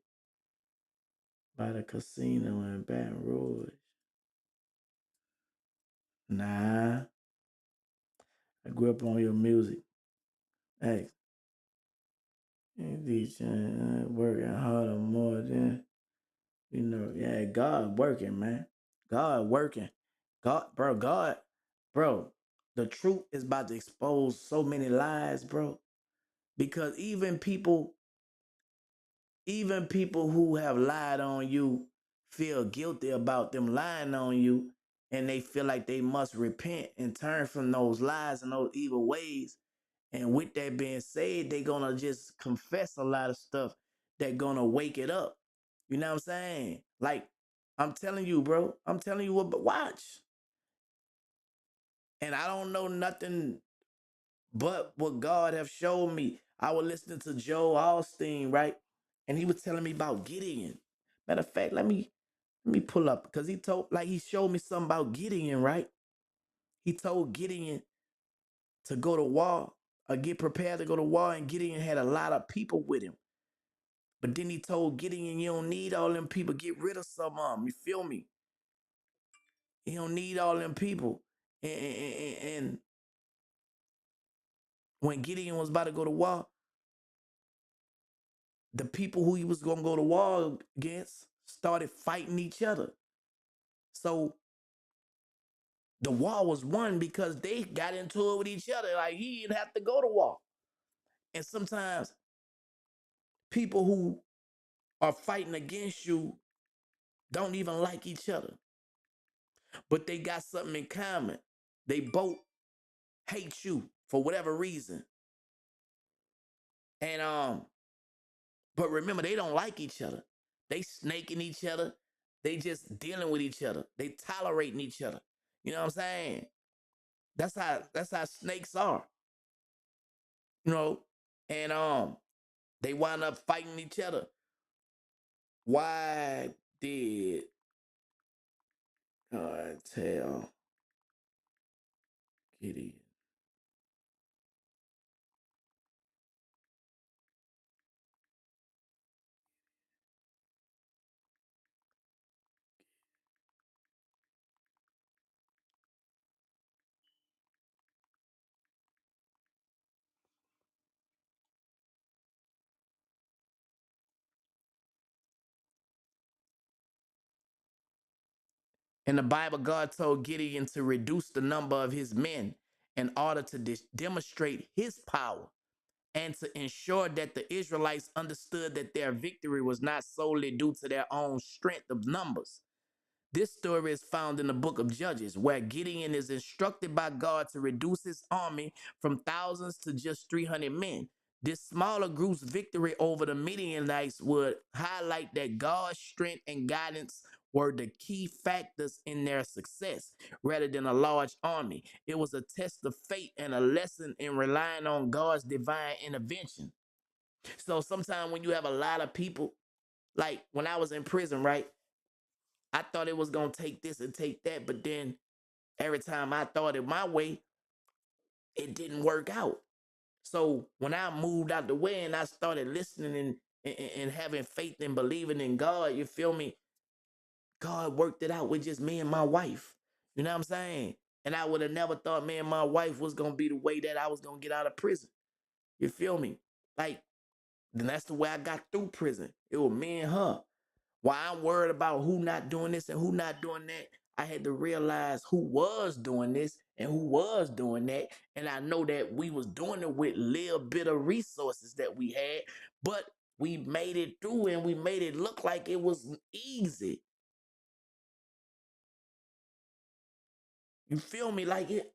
by the casino in Baton Rouge. Nah, I grew up on your music. Hey, working harder more than yeah, God working, man. God working. Bro, the truth is about to expose so many lies, bro. Because even people who have lied on you feel guilty about them lying on you, and they feel like they must repent and turn from those lies and those evil ways. And with that being said, they gonna just confess a lot of stuff that gonna wake it up. You know what I'm saying? Like, I'm telling you, bro. I'm telling you what, but watch. And I don't know nothing but what God have showed me. I was listening to Joe Austin, right? And he was telling me about Gideon. Matter of fact, let me pull up because he showed me something about Gideon, right? He told Gideon to go to war or get prepared to go to war, and Gideon had a lot of people with him. But then he told Gideon, you don't need all them people. Get rid of some of them. You feel me? He don't need all them people. And when Gideon was about to go to war, the people who he was going to go to war against started fighting each other. So the war was won because they got into it with each other. Like, he didn't have to go to war. And sometimes people who are fighting against you don't even like each other, but they got something in common. They both hate you for whatever reason. And but remember, they don't like each other. They snaking each other. They just dealing with each other. They tolerating each other. You know what I'm saying? That's how snakes are. You know, and they wind up fighting each other. Why did God tell Gideon? In the Bible, God told Gideon to reduce the number of his men in order to demonstrate his power and to ensure that the Israelites understood that their victory was not solely due to their own strength of numbers. This story is found in the book of Judges, where Gideon is instructed by God to reduce his army from thousands to just 300 men. This smaller group's victory over the Midianites would highlight that God's strength and guidance were the key factors in their success rather than a large army. It was a test of fate and a lesson in relying on God's divine intervention. So sometimes when you have a lot of people, like when I was in prison, right? I thought it was gonna take this and take that, but then every time I thought it my way, it didn't work out. So when I moved out the way and I started listening and having faith and believing in God, you feel me? God worked it out with just me and my wife. You know what I'm saying? And I would have never thought me and my wife was gonna be the way that I was gonna get out of prison. You feel me? Like, then that's the way I got through prison. It was me and her. While I'm worried about who not doing this and who not doing that, I had to realize who was doing this and who was doing that. And I know that we was doing it with little bit of resources that we had, but we made it through and we made it look like it was easy. You feel me? Like it,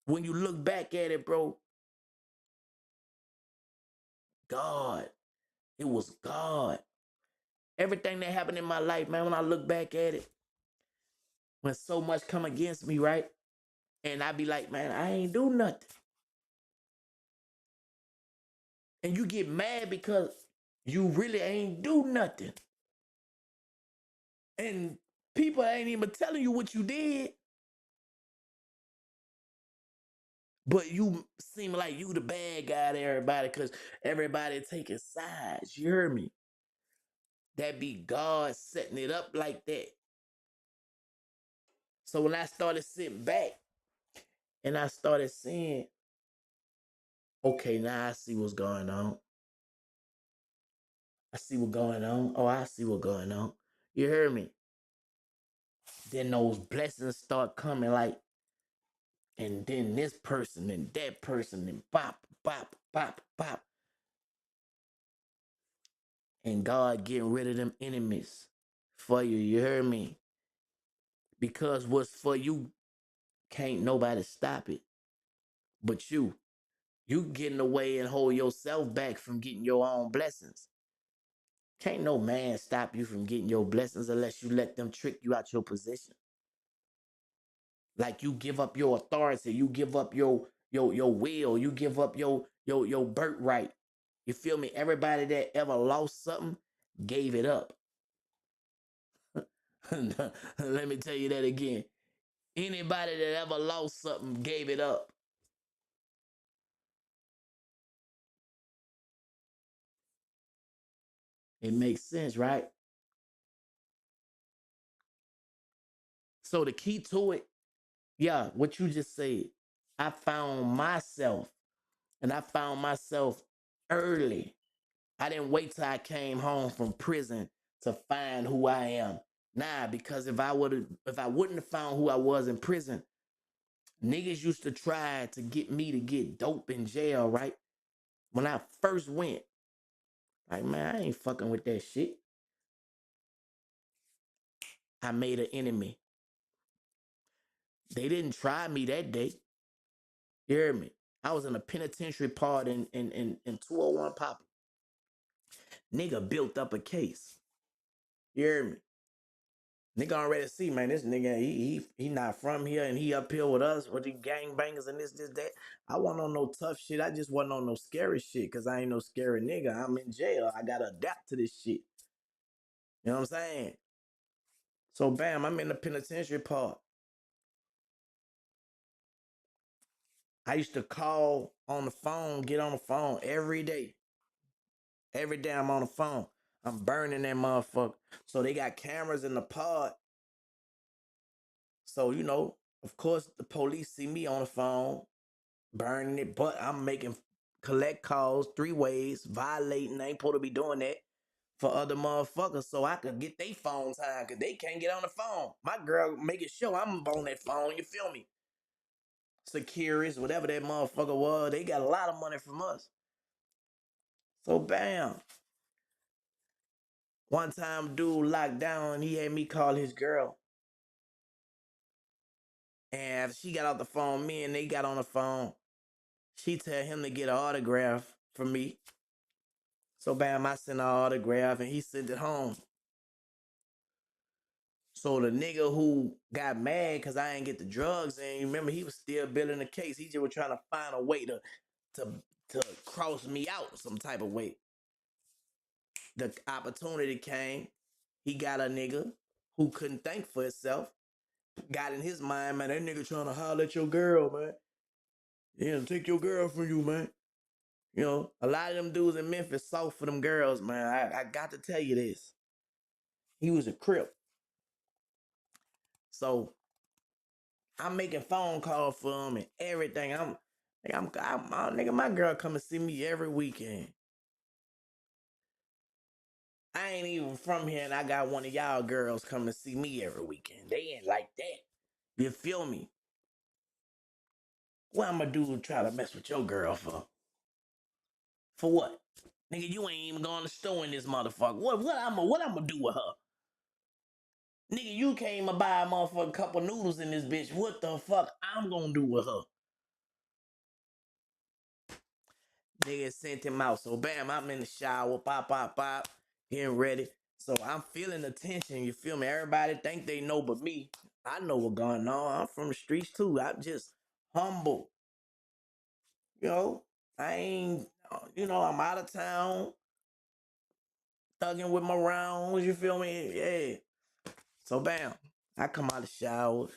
when you look back at it, bro, God, it was God. Everything that happened in my life, man, when I look back at it, when so much come against me, right? And I be like, man, I ain't do nothing. And you get mad because you really ain't do nothing. And people ain't even telling you what you did, but you seem like you the bad guy to everybody because everybody taking sides. You heard me? That be God setting it up like that. So when I started sitting back and I started saying, okay, now I see what's going on. I see what's going on. Oh, I see what's going on. You heard me? Then those blessings start coming like, and then this person and that person and bop, bop, bop, bop. And God getting rid of them enemies for you. You heard me? Because what's for you, can't nobody stop it but you. You getting away and hold yourself back from getting your own blessings. Can't no man stop you from getting your blessings unless you let them trick you out your position. Like you give up your authority, you give up your will, you give up your birthright. You feel me? Everybody that ever lost something gave it up. Let me tell you that again. Anybody that ever lost something gave it up. It makes sense, right? So the key to it, yeah, what you just said, I found myself, and I found myself early. I didn't wait till I came home from prison to find who I am. Nah, because if I wouldn't have found who I was in prison, niggas used to try to get me to get dope in jail, right? When I first went, like, man, I ain't fucking with that shit. I made an enemy. They didn't try me that day. You hear me? I was in a penitentiary part in 201 Papa. Nigga built up a case. You hear me? Nigga already see, man, this nigga, he not from here and he up here with us, with the gangbangers and this, that. I wasn't on no tough shit. I just wasn't on no scary shit because I ain't no scary nigga. I'm in jail. I gotta adapt to this shit. You know what I'm saying? So bam, I'm in the penitentiary part. I used to call on the phone, get on the phone every day. Every day I'm on the phone. I'm burning that motherfucker. So they got cameras in the pod. So, of course, the police see me on the phone, burning it, but I'm making collect calls 3 ways, violating. I ain't supposed to be doing that for other motherfuckers so I could get their phone time because they can't get on the phone. My girl making sure I'm on that phone, you feel me? Securities, whatever that motherfucker was, they got a lot of money from us. So bam. One time dude locked down, he had me call his girl. And she got off the phone, me and they got on the phone. She tell him to get an autograph for me. So bam, I sent her autograph and he sent it home. So the nigga who got mad because I ain't get the drugs in, you remember he was still building the case. He just was trying to find a way to to cross me out some type of way. The opportunity came. He got a nigga who couldn't think for himself. Got in his mind, man, that nigga trying to holler at your girl, man. Yeah, take your girl from you, man. A lot of them dudes in Memphis soft for them girls, man. I got to tell you this. He was a crip. So I'm making phone calls for him and everything. Nigga, my girl come and see me every weekend. I ain't even from here and I got one of y'all girls come to see me every weekend. They ain't like that. You feel me? What I'm gonna do is try to mess with your girl for? For what? Nigga, you ain't even going to the store in this motherfucker. What I'm gonna do with her? Nigga, you came to buy a motherfucking couple noodles in this bitch. What the fuck I'm gonna do with her? Nigga sent him out. So bam, I'm in the shower, pop, getting ready. So I'm feeling the tension, you feel me? Everybody think they know but me. I know what's going on. I'm from the streets too. I'm just humble. You know, I ain't, I'm out of town, thugging with my rounds, you feel me? Yeah. So bam, I come out of the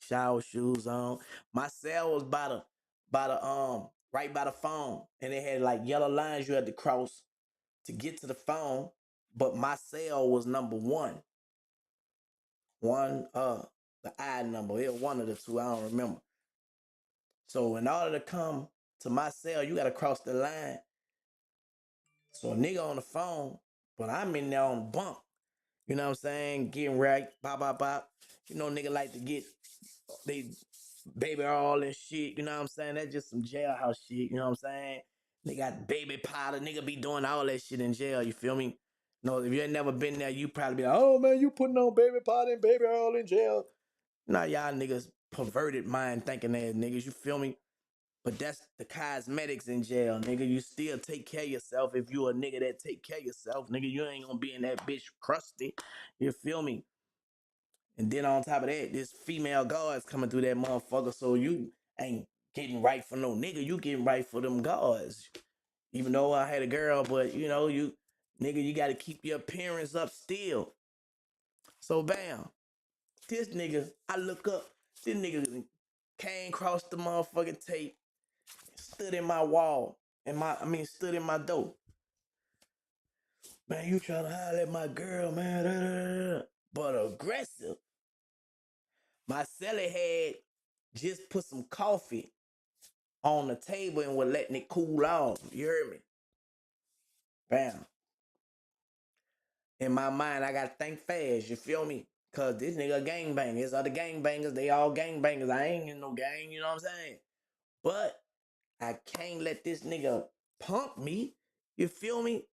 shower shoes on. My cell was right by the phone, and it had like yellow lines you had to cross to get to the phone. But my cell was number one. The I number. It was one of the two. I don't remember. So in order to come to my cell, you gotta cross the line. So a nigga on the phone, but I'm in there on the bunk. You know what I'm saying? Getting right, pop. Nigga like to get they baby all and shit. You know what I'm saying? That's just some jailhouse shit. You know what I'm saying? They got baby powder. Nigga be doing all that shit in jail. You feel me? No, if you ain't never been there, you probably be like, oh man, you putting on baby powder and baby all in jail. Nah, y'all niggas perverted mind thinking ass niggas. You feel me? But that's the cosmetics in jail, nigga. You still take care of yourself if you a nigga that take care of yourself, nigga. You ain't gonna be in that bitch crusty. You feel me? And then on top of that, this female guards coming through that motherfucker, so you ain't getting right for no nigga. You getting right for them guards. Even though I had a girl, but you got to keep your appearance up still. So bam, this nigga, I look up, this nigga came across the motherfucking tape, stood in my wall, stood in my door. Man, you trying to holler at my girl, man, but aggressive. My celly had just put some coffee on the table and was letting it cool off. You heard me? Bam. In my mind, I gotta think fast, you feel me? Cause this nigga a gangbanger. His other gangbangers, they all gangbangers. I ain't in no gang, you know what I'm saying? But I can't let this nigga punk me. You feel me?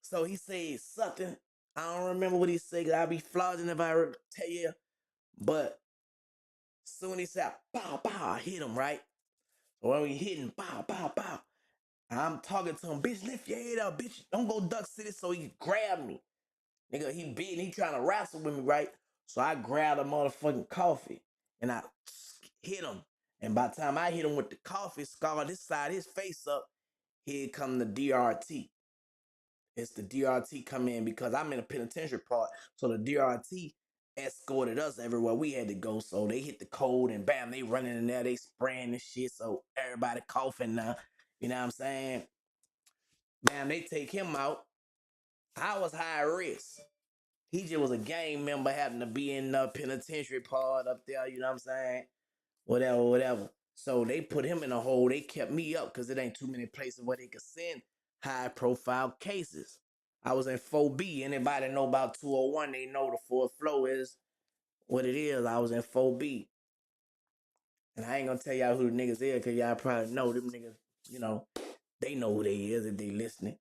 So he said something. I don't remember what he said. I'll be flogging if I tell you. But soon he said, pow, pow, I hit him, right? So when we hitting, pow, pow, pow. I'm talking to him, bitch, lift your head up, bitch. Don't go Duck City. So he grabbed me. Nigga, he beat, he trying to wrestle with me, right? So I grabbed a motherfucking coffee and I hit him. And by the time I hit him with the coffee, scarred this side, his face up, here come the DRT. It's the DRT come in because I'm in a penitentiary part. So the DRT escorted us everywhere we had to go. So they hit the code and bam, they running in there, they spraying this shit. So everybody coughing now. You know what I'm saying? Bam, they take him out. I was high risk. He just was a gang member having to be in the penitentiary part up there, you know what I'm saying? Whatever, whatever. So they put him in a hole. They kept me up because it ain't too many places where they could send high profile cases. I was in 4B. Anybody know about 201, they know the fourth floor is what it is. I was in 4B. And I ain't gonna tell y'all who the niggas is because y'all probably know them niggas, you know, they know who they is if they listening.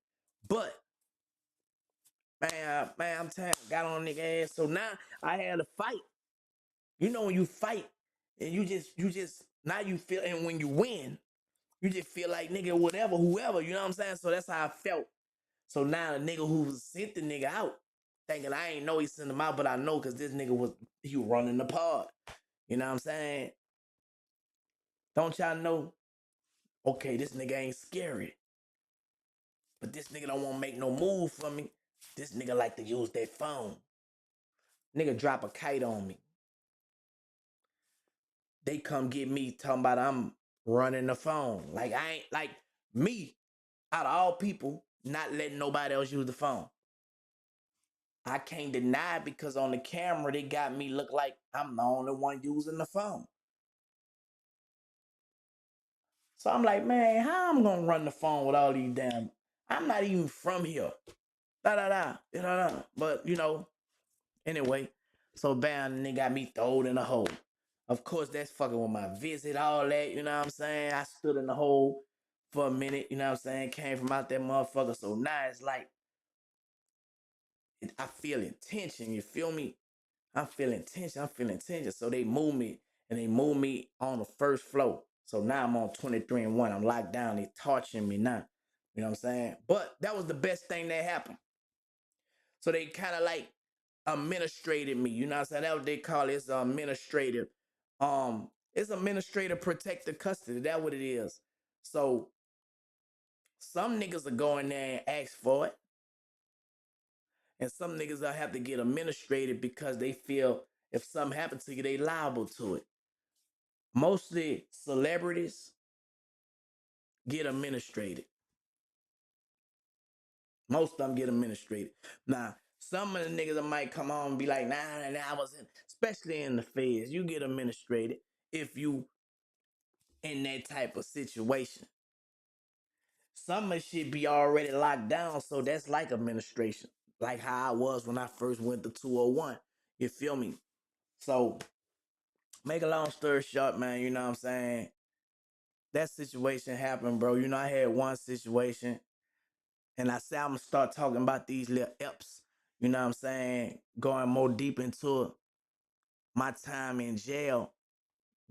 But man, I'm tired. Got on nigga ass. So now I had to fight. You know when you fight and you just now you feel, and when you win, you just feel like nigga whatever, whoever, you know what I'm saying? So that's how I felt. So now the nigga who sent the nigga out, thinking I ain't know he sent him out, but I know because this nigga he was running the pod. You know what I'm saying? Don't y'all know? Okay, this nigga ain't scary. But this nigga don't want to make no move for me. This nigga like to use that phone. Nigga drop a kite on me. They come get me talking about I'm running the phone. Like I ain't like me out of all people not letting nobody else use the phone. I can't deny it because on the camera they got me look like I'm the only one using the phone. So I'm like, man, how I'm gonna run the phone with all these damn? I'm not even from here. Da da da da da. But you know, anyway. So bam, they got me thrown in the hole. Of course, that's fucking with my visit, all that. You know what I'm saying? I stood in the hole for a minute. You know what I'm saying? Came from out that motherfucker. So now it's like I feel intention. You feel me? I'm feeling tension. I'm feeling tension. So they move me and they move me on the first floor. So now I'm on 23 and 1. I'm locked down. They torturing me now. You know what I'm saying? But that was the best thing that happened. So they kind of like administrated me. You know what I'm saying? That's what they call it. It's administrative. It's administrative protective custody. That's what it is. So some niggas will go in there and ask for it. And some niggas will have to get administrated because they feel if something happens to you, they liable to it. Mostly celebrities get administrated. Most of them get administrated. Now, some of the niggas that might come on and be like, nah, I wasn't, especially in the feds, you get administrated if you in that type of situation. Some of shit be already locked down, so that's like administration. Like how I was when I first went to 201. You feel me? So, make a long story short, man, you know what I'm saying? That situation happened, bro. You know, I had one situation, and I said I'm gonna start talking about these little eps. You know what I'm saying? Going more deep into my time in jail,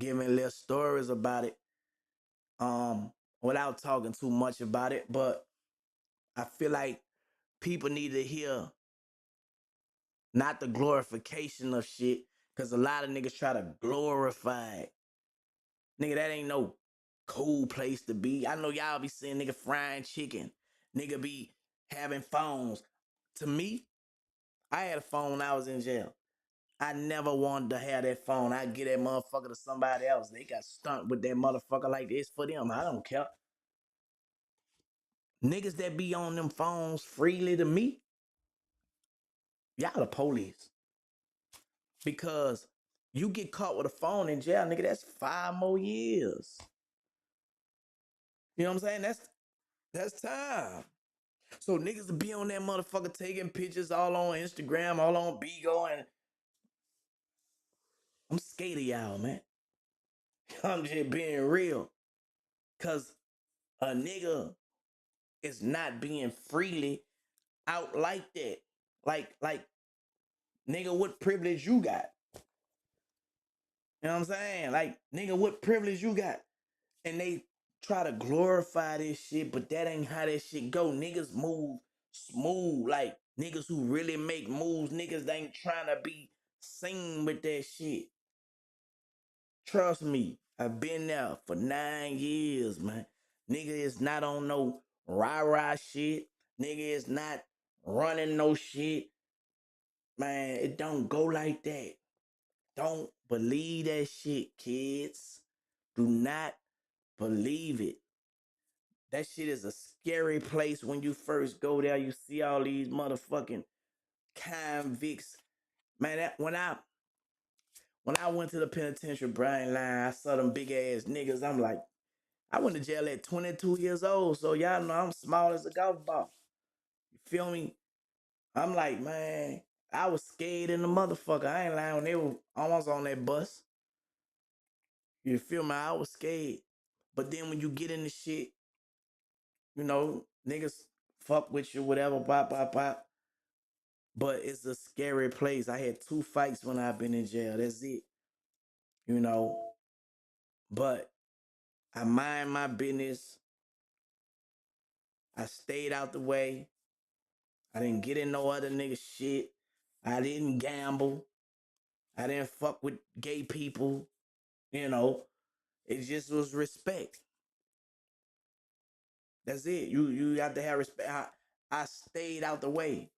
giving little stories about it. Without talking too much about it, but I feel like people need to hear not the glorification of shit, because a lot of niggas try to glorify it. Nigga, that ain't no cool place to be. I know y'all be seeing nigga frying chicken. Nigga be having phones. To me, I had a phone when I was in jail. I never wanted to have that phone. I get that motherfucker to somebody else. They got stunt with that motherfucker like this for them. I don't care. Niggas that be on them phones freely to me, y'all the police. Because You get caught with a phone in jail, nigga, that's 5 more years. You know what I'm saying? That's time. So niggas will be on that motherfucker taking pictures all on Instagram, all on Bigo, and I'm scared of y'all, man. I'm just being real. Cause a nigga is not being freely out like that. Like, nigga, what privilege you got? You know what I'm saying? Like, nigga, what privilege you got? And they try to glorify this shit, but that ain't how that shit go. Niggas move smooth. Like, niggas who really make moves, niggas ain't trying to be seen with that shit. Trust me, I've been there for 9 years, man. Nigga is not on no rah-rah shit. Nigga is not running no shit. Man, it don't go like that. Don't believe that shit, kids. Do not believe it. That shit is a scary place when you first go there. You see all these motherfucking convicts. Man, when I went to the penitentiary, Brian Line, I saw them big ass niggas. I'm like, I went to jail at 22 years old, so y'all know I'm small as a golf ball. You feel me? I'm like, man, I was scared in the motherfucker. I ain't lying, when they were almost on that bus. You feel me? I was scared. But then when you get in the shit, you know, niggas fuck with you, whatever, pop, pop, pop. But it's a scary place. I had 2 fights when I've been in jail. That's it. You know. But I mind my business. I stayed out the way. I didn't get in no other nigga shit. I didn't gamble. I didn't fuck with gay people. You know. It just was respect. That's it. You have to have respect. I stayed out the way.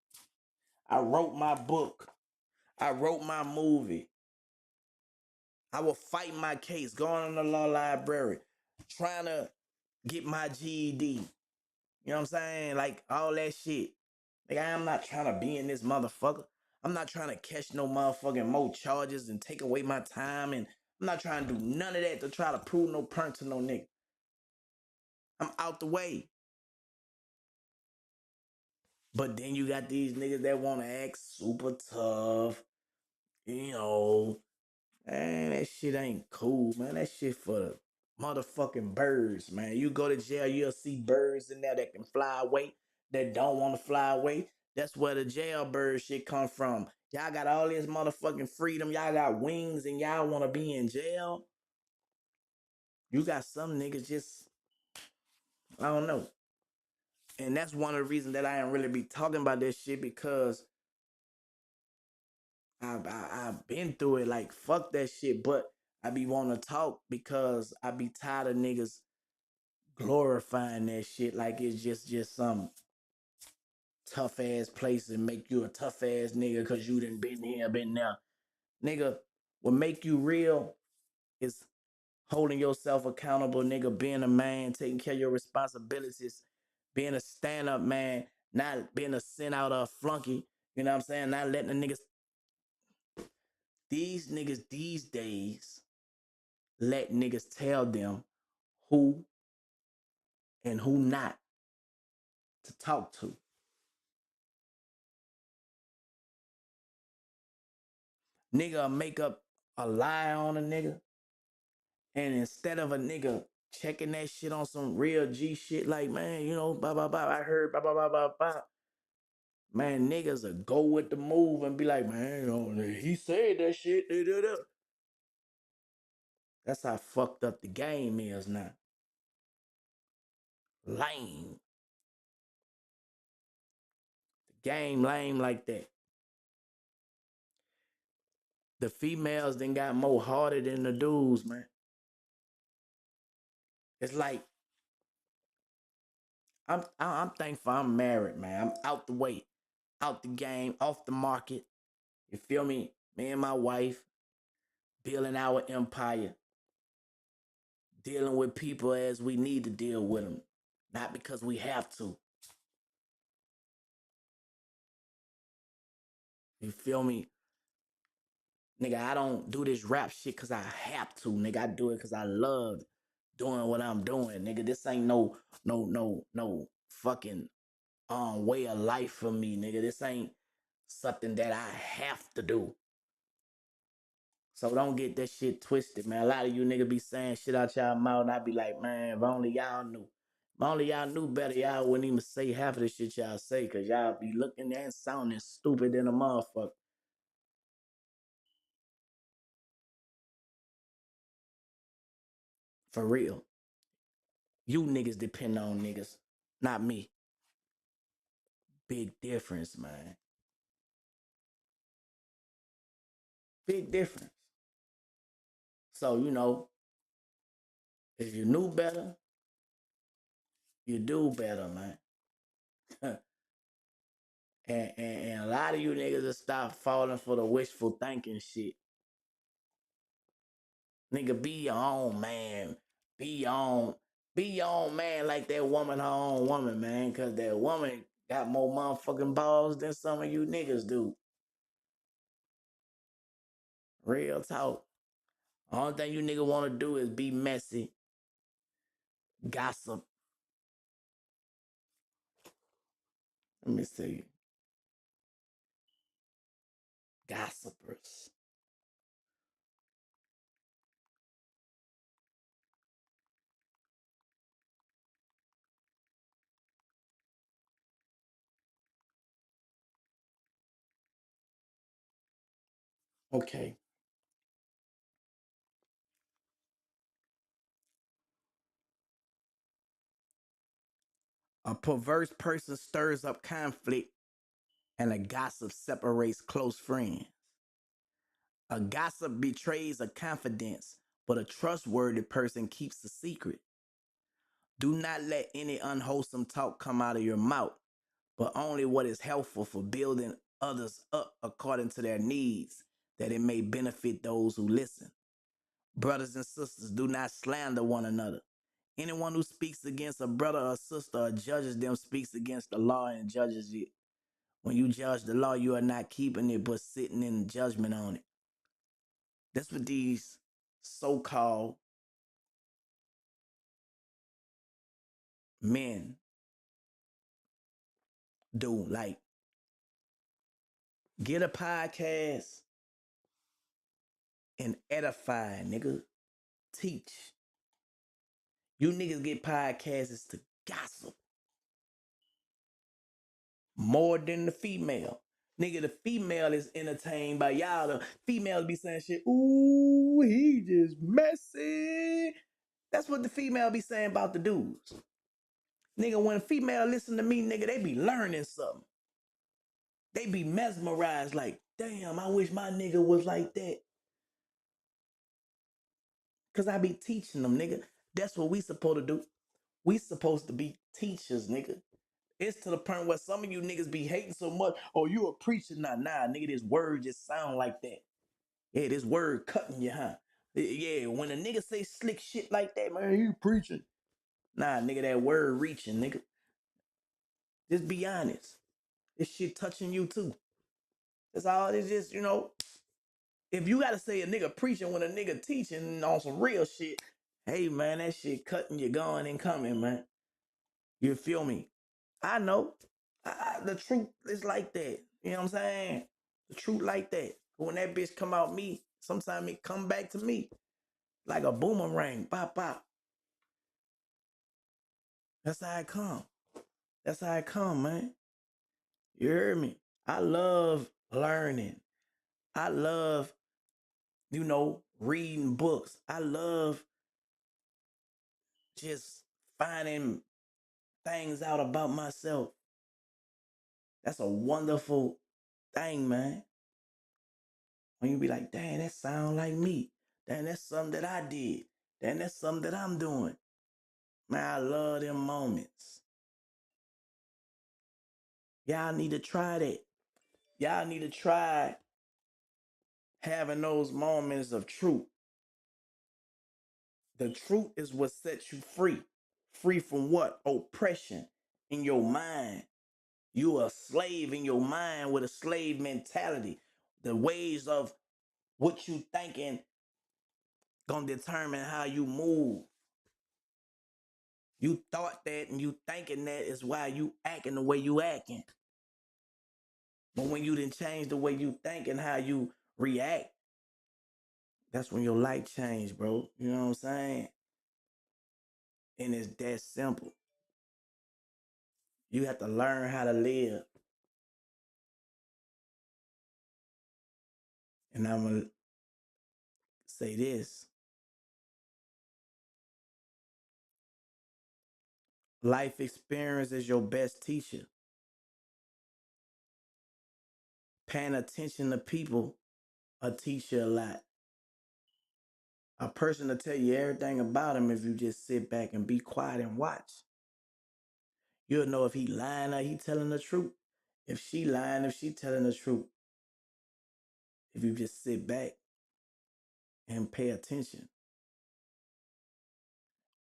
I wrote my book. I wrote my movie. I will fight my case, going to the law library, trying to get my GED. You know what I'm saying? Like all that shit. Like I'm not trying to be in this motherfucker. I'm not trying to catch no motherfucking more charges and take away my time. And I'm not trying to do none of that to try to prove no point to no nigga. I'm out the way. But then you got these niggas that want to act super tough. You know, man, that shit ain't cool, man. That shit for the motherfucking birds, man. You go to jail, you'll see birds in there that can fly away, that don't want to fly away. That's where the jailbird shit come from. Y'all got all this motherfucking freedom. Y'all got wings and y'all want to be in jail. You got some niggas just, I don't know. And that's one of the reasons that I ain't really be talking about this shit because I've been through it. Like, fuck that shit. But I be wanting to talk because I be tired of niggas glorifying that shit like it's just some tough ass place and make you a tough ass nigga because you done been here, been there. Nigga, what make you real is holding yourself accountable, nigga, being a man, taking care of your responsibilities, being a stand-up man, not being a sent out a flunky, you know what I'm saying? Not letting the niggas. These niggas these days let niggas tell them who and who not to talk to. Nigga make up a lie on a nigga, and instead of a nigga checking that shit on some real G shit, like, man, you know, blah, blah, blah, I heard, blah, blah, blah, blah, blah. Man, niggas will go with the move and be like, man, you know, he said that shit. Da, da, da. That's how fucked up the game is now. Lame. The game lame like that. The females then got more harder than the dudes, man. It's like, I'm thankful I'm married, man. I'm out the way, out the game, off the market. You feel me? Me and my wife building our empire, dealing with people as we need to deal with them, not because we have to. You feel me? Nigga, I don't do this rap shit because I have to, nigga. I do it because I love doing what I'm doing, nigga. This ain't no fucking way of life for me, nigga. This ain't something that I have to do. So don't get that shit twisted, man. A lot of you niggas be saying shit out y'all mouth, and I be like, man, if only y'all knew. If only y'all knew better, y'all wouldn't even say half of the shit y'all say, cause y'all be looking and sounding stupid than a motherfucker. For real. You niggas depend on niggas, not me. Big difference, man. Big difference. So, if you knew better, you do better, man. And a lot of you niggas will stop falling for the wishful thinking shit. Nigga, be your own man. Be your own man like that woman, her own woman, man. Cause that woman got more motherfucking balls than some of you niggas do. Real talk. Only thing you nigga wanna do is be messy, gossip. Let me see. Gossipers. Okay. A perverse person stirs up conflict and a gossip separates close friends. A gossip betrays a confidence, but a trustworthy person keeps a secret. Do not let any unwholesome talk come out of your mouth, but only what is helpful for building others up according to their needs, that it may benefit those who listen. Brothers and sisters, do not slander one another. Anyone who speaks against a brother or sister or judges them speaks against the law and judges it. When you judge the law, you are not keeping it, but sitting in judgment on it. That's what these so-called men do. Like, get a podcast and edify, nigga. Teach. You niggas get podcasts to gossip more than the female. Nigga, the female is entertained by y'all. The female be saying shit, ooh, he just messy. That's what the female be saying about the dudes. Nigga, when a female listen to me, nigga, they be learning something. They be mesmerized like, damn, I wish my nigga was like that. Cause I be teaching them, nigga. That's what we supposed to do. We supposed to be teachers, nigga. It's to the point where some of you niggas be hating so much. Oh, you a preacher? Nah, nigga, this word just sound like that. Yeah, this word cutting you, huh? Yeah, when a nigga say slick shit like that, man, you preaching. Nah, nigga, that word reaching, nigga. Just be honest. This shit touching you too. That's all it's just, if you gotta say a nigga preaching when a nigga teaching on some real shit, hey man, that shit cutting you going and coming, man. You feel me? I know. The truth is like that. You know what I'm saying? The truth like that. When that bitch come out me, sometimes it come back to me like a boomerang. Pop, pop. That's how it come. That's how it come, man. You heard me? I love learning. I love, reading books. I love just finding things out about myself. That's a wonderful thing, man. When you be like, dang, that sound like me. Dang, that's something that I did. Dang, that's something that I'm doing. Man, I love them moments. Y'all need to try that. Y'all need to try having those moments of truth. The truth is what sets you free. Free from what? Oppression in your mind. You are a slave in your mind with a slave mentality. The ways of What you thinking gonna determine how you move. You thought that and you thinking that is why you acting the way you acting. But when you didn't change the way you think and how you react, that's when your life changed, bro. You know what I'm saying? And it's that simple. You have to learn how to live. And I'm gonna say this. Life experience is your best teacher. Paying attention to people will teach you a lot. A person will tell you everything about him if you just sit back and be quiet and watch. You'll know if he lying or he telling the truth. If she lying, if she telling the truth. If you just sit back and pay attention.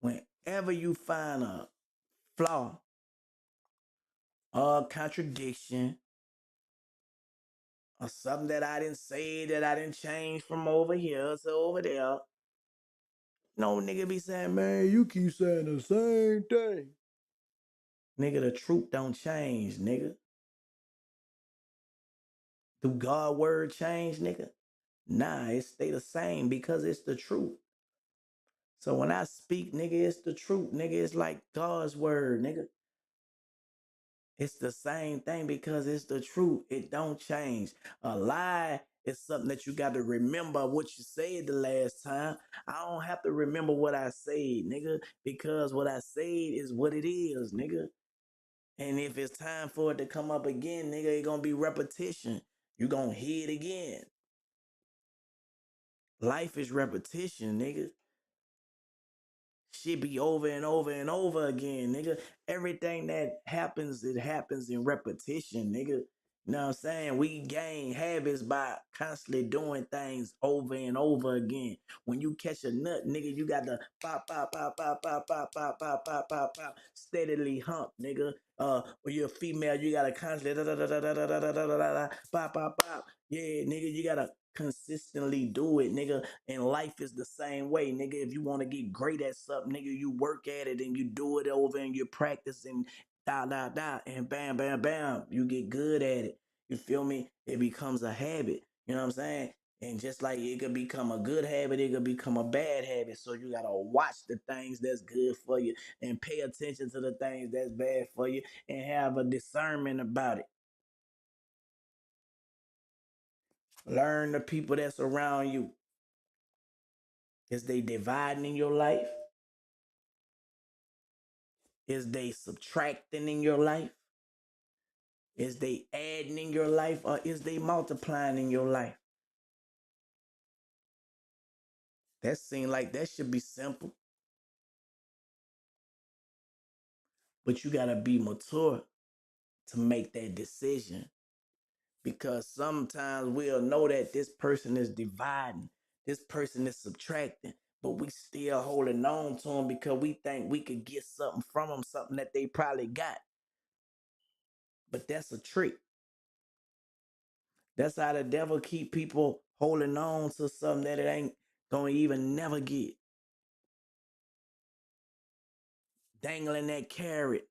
Whenever you find a flaw, a contradiction, or something that I didn't say that I didn't change from over here to over there, no nigga be saying, man, you keep saying the same thing. Nigga, the truth don't change, nigga. Do God word change, nigga? Nah, it stay the same because it's the truth. So when I speak, nigga, it's the truth, nigga. It's like God's word, nigga. It's the same thing because it's the truth. It don't change. A lie is something that you got to remember what you said the last time. I don't have to remember what I said, nigga, because what I said is what it is, nigga. And if it's time for it to come up again, nigga, it's gonna be repetition. You gonna hear it again. Life is repetition, nigga. Shit be over and over and over again, nigga. Everything that happens, it happens in repetition, nigga. You know what I'm saying? We gain habits by constantly doing things over and over again. When you catch a nut, nigga, you got to pop, pop, pop, pop, pop, pop, pop, pop, pop, pop, pop, steadily hump, nigga. When you're a female, you gotta constantly da da da da da da da da da da da pop, pop, pop. Yeah, nigga, you gotta consistently do it, nigga. And life is the same way, nigga. If you want to get great at something, nigga, you work at it and you do it over and you practice and da da da and bam bam bam, you get good at it. You feel me? It becomes a habit. You know what I'm saying? And just like it could become a good habit, it could become a bad habit. So you gotta watch the things that's good for you and pay attention to the things that's bad for you and have a discernment about it. Learn the people that's around you. Is they dividing in your life? Is they subtracting in your life? Is they adding in your life or is they multiplying in your life? That seems like that should be simple. But you gotta be mature to make that decision. Because sometimes we'll know that this person is dividing, this person is subtracting, but we still holding on to them because we think we could get something from them, something that they probably got. But that's a trick. That's how the devil keep people holding on to something that it ain't gonna even never get. Dangling that carrot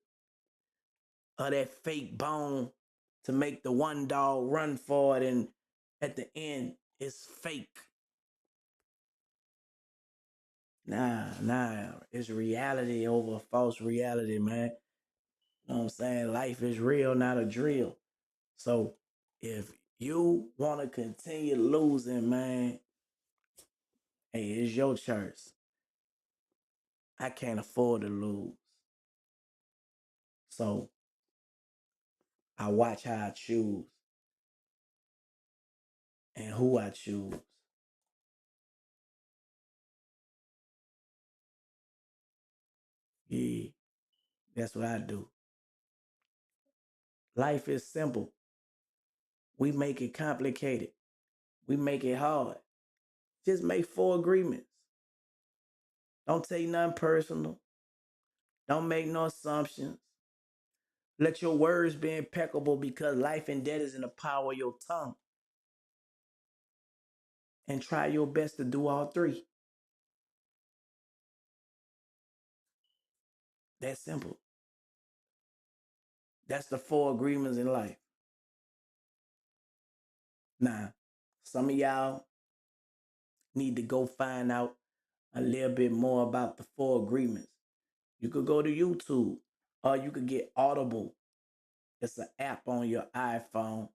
or that fake bone to make the one dog run for it, and at the end, it's fake. Nah, it's reality over false reality, man. You know what I'm saying? Life is real, not a drill. So if you want to continue losing, man, hey, it's your choice. I can't afford to lose. So I watch how I choose and who I choose. Yeah, that's what I do. Life is simple. We make it complicated. We make it hard. Just make 4 agreements. Don't take nothing personal. Don't make no assumptions. Let your words be impeccable because life and death is in the power of your tongue. and try your best to do all three. That's simple. That's the 4 agreements in life. Now, some of y'all need to go find out a little bit more about the 4 agreements. You could go to YouTube or you could get Audible. It's an app on your iPhone.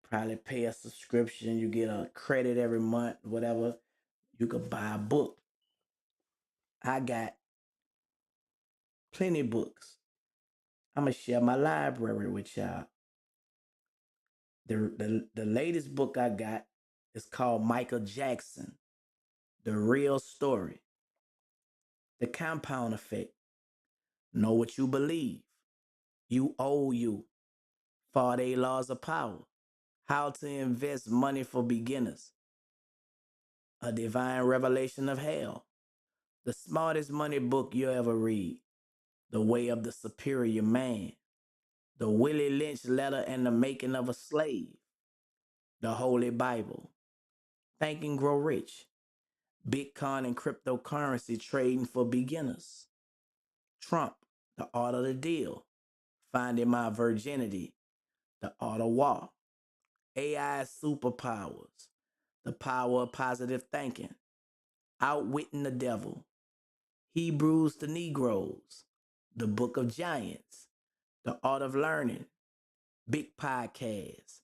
Probably pay a subscription. You get a credit every month, whatever. You could buy a book. I got plenty of books. I'm going to share my library with y'all. The latest book I got is called Michael Jackson, The Real Story. The Compound Effect. Know what you believe. You owe you. 48 Laws of Power. How to invest money for beginners. A Divine Revelation of Hell. The smartest money book you'll ever read. The Way of the Superior Man. The Willie Lynch Letter and the Making of a Slave. The Holy Bible. Think and Grow Rich. Bitcoin and cryptocurrency trading for beginners. Trump, The Art of the Deal. Finding My Virginity. The Art of War. AI Superpowers. The Power of Positive Thinking. Outwitting the Devil. Hebrews to Negroes. The Book of Giants. The Art of Learning. Big Podcast.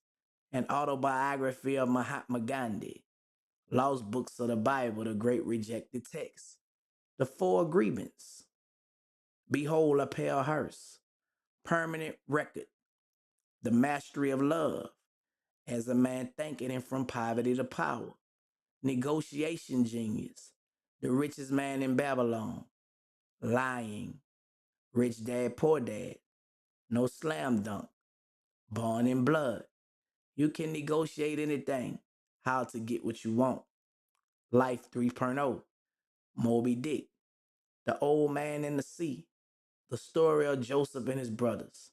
An autobiography of Mahatma Gandhi. Lost Books of the Bible, the Great Rejected Text. The 4 Agreements. Behold a Pale Hearse. Permanent Record. The Mastery of Love. As a Man Thinking and From Poverty to Power. Negotiation Genius. The Richest Man in Babylon. Lying. Rich Dad, Poor Dad. No Slam Dunk. Born in Blood. You can negotiate anything. How to Get What You Want. Life 3.0. Moby Dick. The Old Man in the Sea. The Story of Joseph and His Brothers.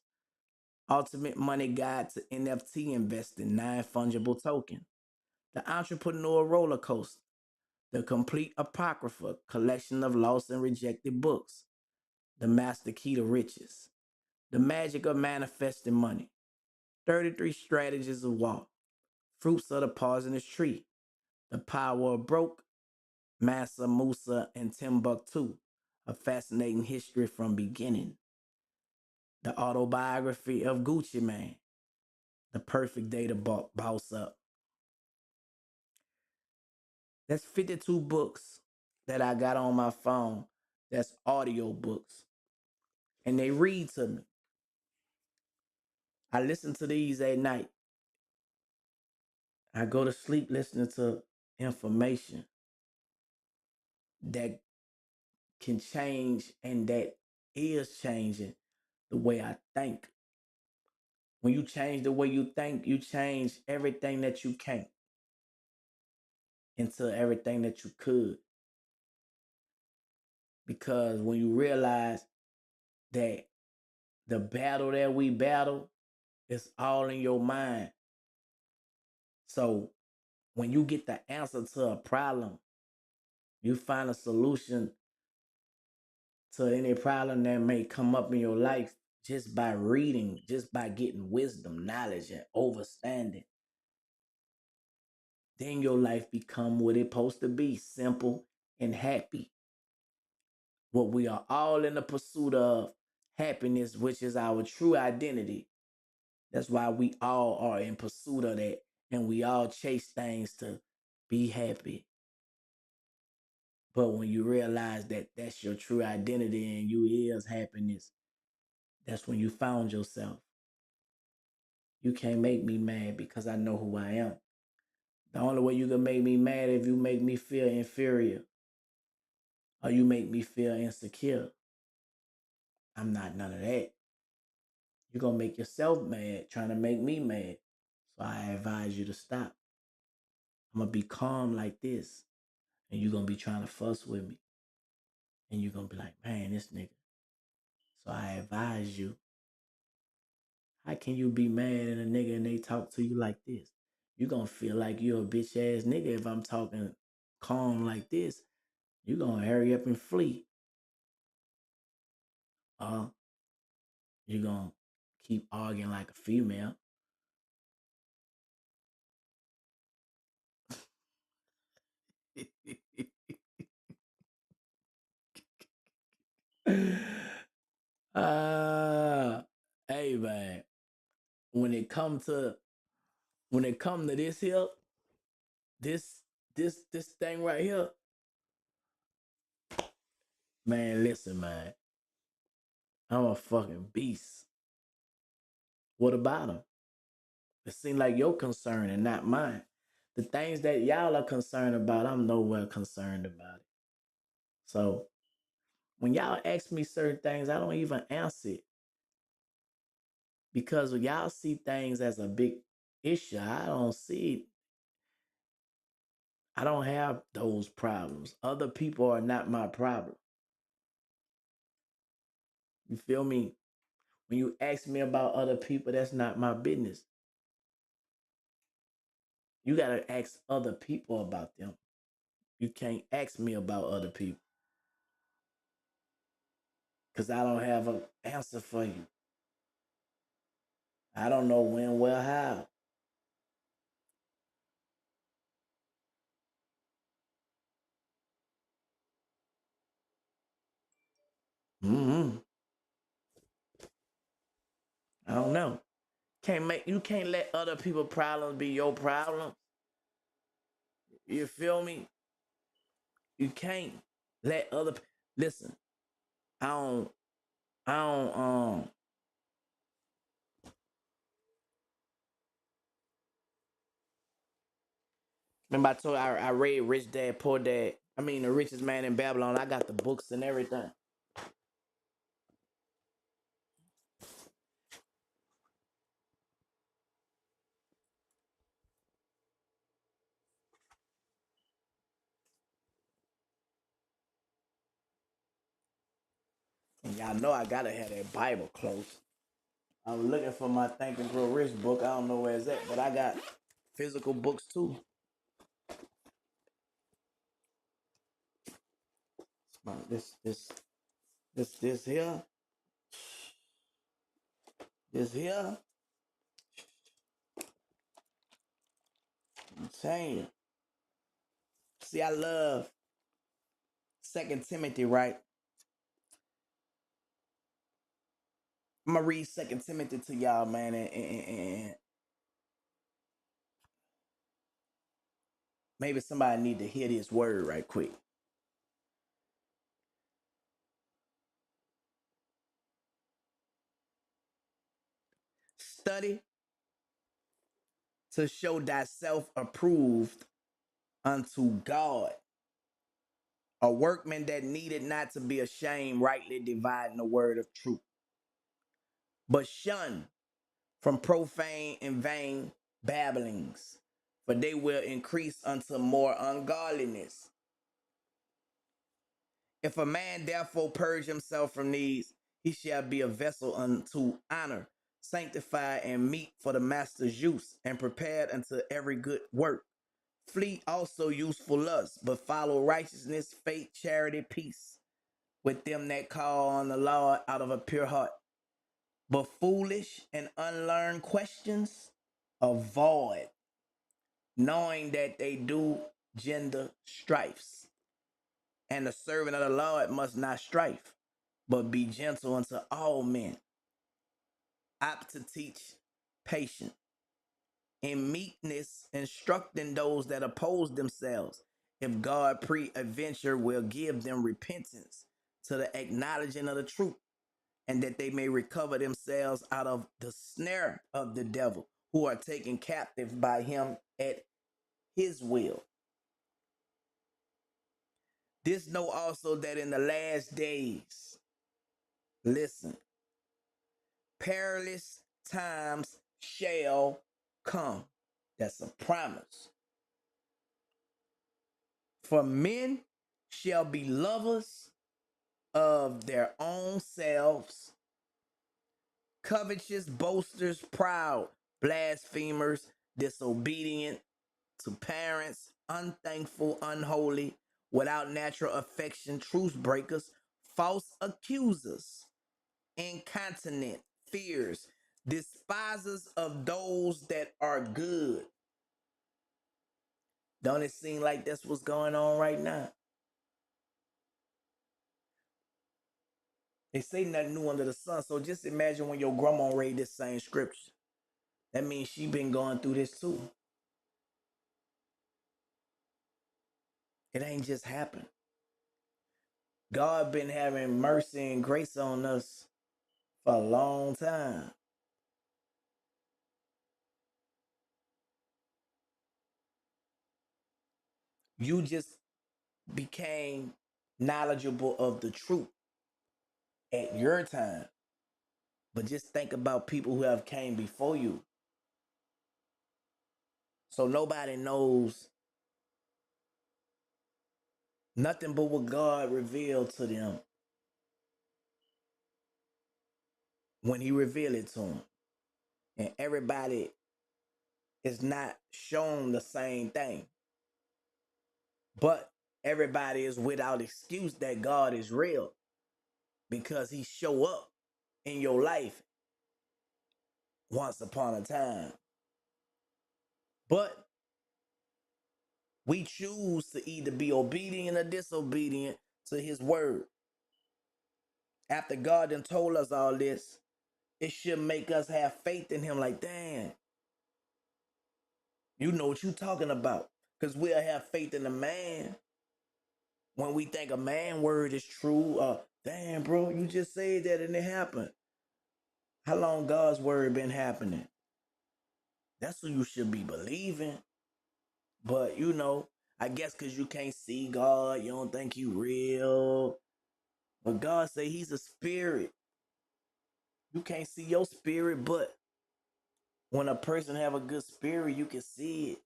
Ultimate Money Guide to NFT Investing, 9 Fungible Token. The Entrepreneur Roller Coaster. The Complete Apocrypha, collection of lost and rejected books. The Master Key to Riches. The Magic of Manifesting Money. 33 Strategies of Wealth. Fruits of the Poisonous Tree. The Power of Broke. Mansa Musa and Timbuktu. A Fascinating History from Beginning. The Autobiography of Gucci Man. The Perfect Day to Boss Up. That's 52 books that I got on my phone. That's audio books. And they read to me. I listen to these at night. I go to sleep listening to information that can change and that is changing the way I think. When you change the way you think, you change everything that you can't into everything that you could. Because when you realize that the battle that we battle is all in your mind. So when you get the answer to a problem, you find a solution to any problem that may come up in your life just by reading, just by getting wisdom, knowledge, and understanding. Then your life become what it's supposed to be, simple and happy. What we are all in the pursuit of happiness, which is our true identity. That's why we all are in pursuit of that. And we all chase things to be happy. But when you realize that that's your true identity and you is happiness, that's when you found yourself. You can't make me mad because I know who I am. The only way you can make me mad if you make me feel inferior or you make me feel insecure. I'm not none of that. You're going to make yourself mad trying to make me mad. So I advise you to stop. I'm going to be calm like this. And you're going to be trying to fuss with me. And you're going to be like, man, this nigga. So I advise you. How can you be mad at a nigga and they talk to you like this? you gonna feel like you're a bitch ass nigga if I'm talking calm like this. You gonna hurry up and flee. Uh, you gonna keep arguing like a female. uh hey man, when it come to this here, this this thing right here, man, listen, man. I'm a fucking beast. What about him? It seems like your concern and not mine. The things that y'all are concerned about, I'm nowhere concerned about it. So when y'all ask me certain things, I don't even answer it because when y'all see things as a big issue, I don't see it. I don't have those problems. Other people are not my problem. You feel me? When you ask me about other people, that's not my business. You got to ask other people about them. You can't ask me about other people because I don't have an answer for you. I don't know when, where, how. Mm-hmm. I don't know. You can't let other people's problems be your problem. You feel me? You can't let listen. I don't I don't remember I told you I read Rich Dad Poor Dad. I mean The Richest Man in Babylon. I got the books and everything. And y'all know I gotta have that Bible close. I was looking for my Think and Grow Rich book. I don't know where it's at, but I got physical books too. This here, this here. I'm saying. See, I love Second Timothy, right? I'm gonna read Second Timothy to y'all, man, and maybe somebody need to hear this word right quick. Study to show thyself approved unto God, a workman that needed not to be ashamed, rightly dividing the word of truth. But shun from profane and vain babblings, for they will increase unto more ungodliness. If a man therefore purge himself from these, he shall be a vessel unto honor, sanctified and meet for the master's use, and prepared unto every good work. Flee also useful lusts, but follow righteousness, faith, charity, peace with them that call on the Lord out of a pure heart. But foolish and unlearned questions avoid, knowing that they do gender strifes. And the servant of the Lord must not strife, but be gentle unto all men, apt to teach, patient, in meekness, instructing those that oppose themselves, if God pre-adventure will give them repentance to the acknowledging of the truth, and that they may recover themselves out of the snare of the devil, who are taken captive by him at his will. This know also that in the last days, listen, perilous times shall come. That's a promise. For men shall be lovers of their own selves, covetous, boasters, proud, blasphemers, disobedient to parents, unthankful, unholy, without natural affection, truce breakers, false accusers, incontinent, fears, despisers of those that are good. Don't it seem like that's what's going on right now? They say nothing new under the sun. So just imagine when your grandma read this same scripture. That means she been going through this too. It ain't just happened. God been having mercy and grace on us for a long time. You just became knowledgeable of the truth at your time. But just think about people who have came before you. So nobody knows nothing but what God revealed to them when he revealed it to them. And everybody is not shown the same thing. But everybody is without excuse that God is real because he show up in your life once upon a time. But we choose to either be obedient or disobedient to his word. After God done told us all this, it should make us have faith in him like, damn, you know what you talking about. Because we'll have faith in the man when we think a man word is true. Damn, bro, you just said that and it happened. How long God's word been happening? That's what you should be believing. But you know, I guess because you can't see God, you don't think he real. But God say he's a spirit. You can't see your spirit, but when a person have a good spirit, you can see it.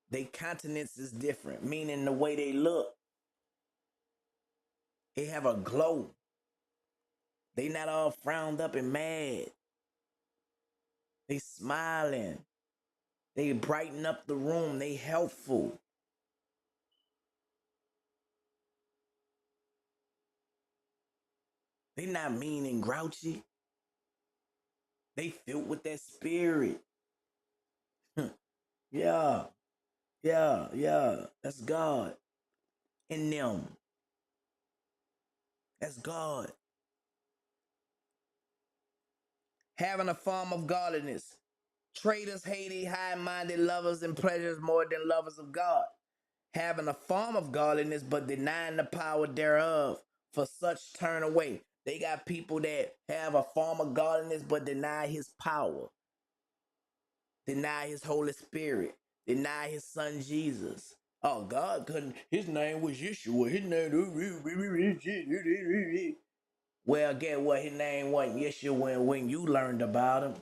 Their countenance is different, meaning the way they look. They have a glow. They not all frowned up and mad. They smiling. They brighten up the room. They helpful. They not mean and grouchy. They filled with that spirit. Yeah, yeah. That's God in them. That's God. Having a form of godliness. Traitors, hating, high-minded lovers and pleasures more than lovers of God. Having a form of godliness, but denying the power thereof. For such turn away. They got people that have a form of godliness, but deny his power. Deny his Holy Spirit. Deny his son Jesus. Oh, God couldn't. His name was Yeshua. His name. Well, get what? His name wasn't Yeshua when you learned about him.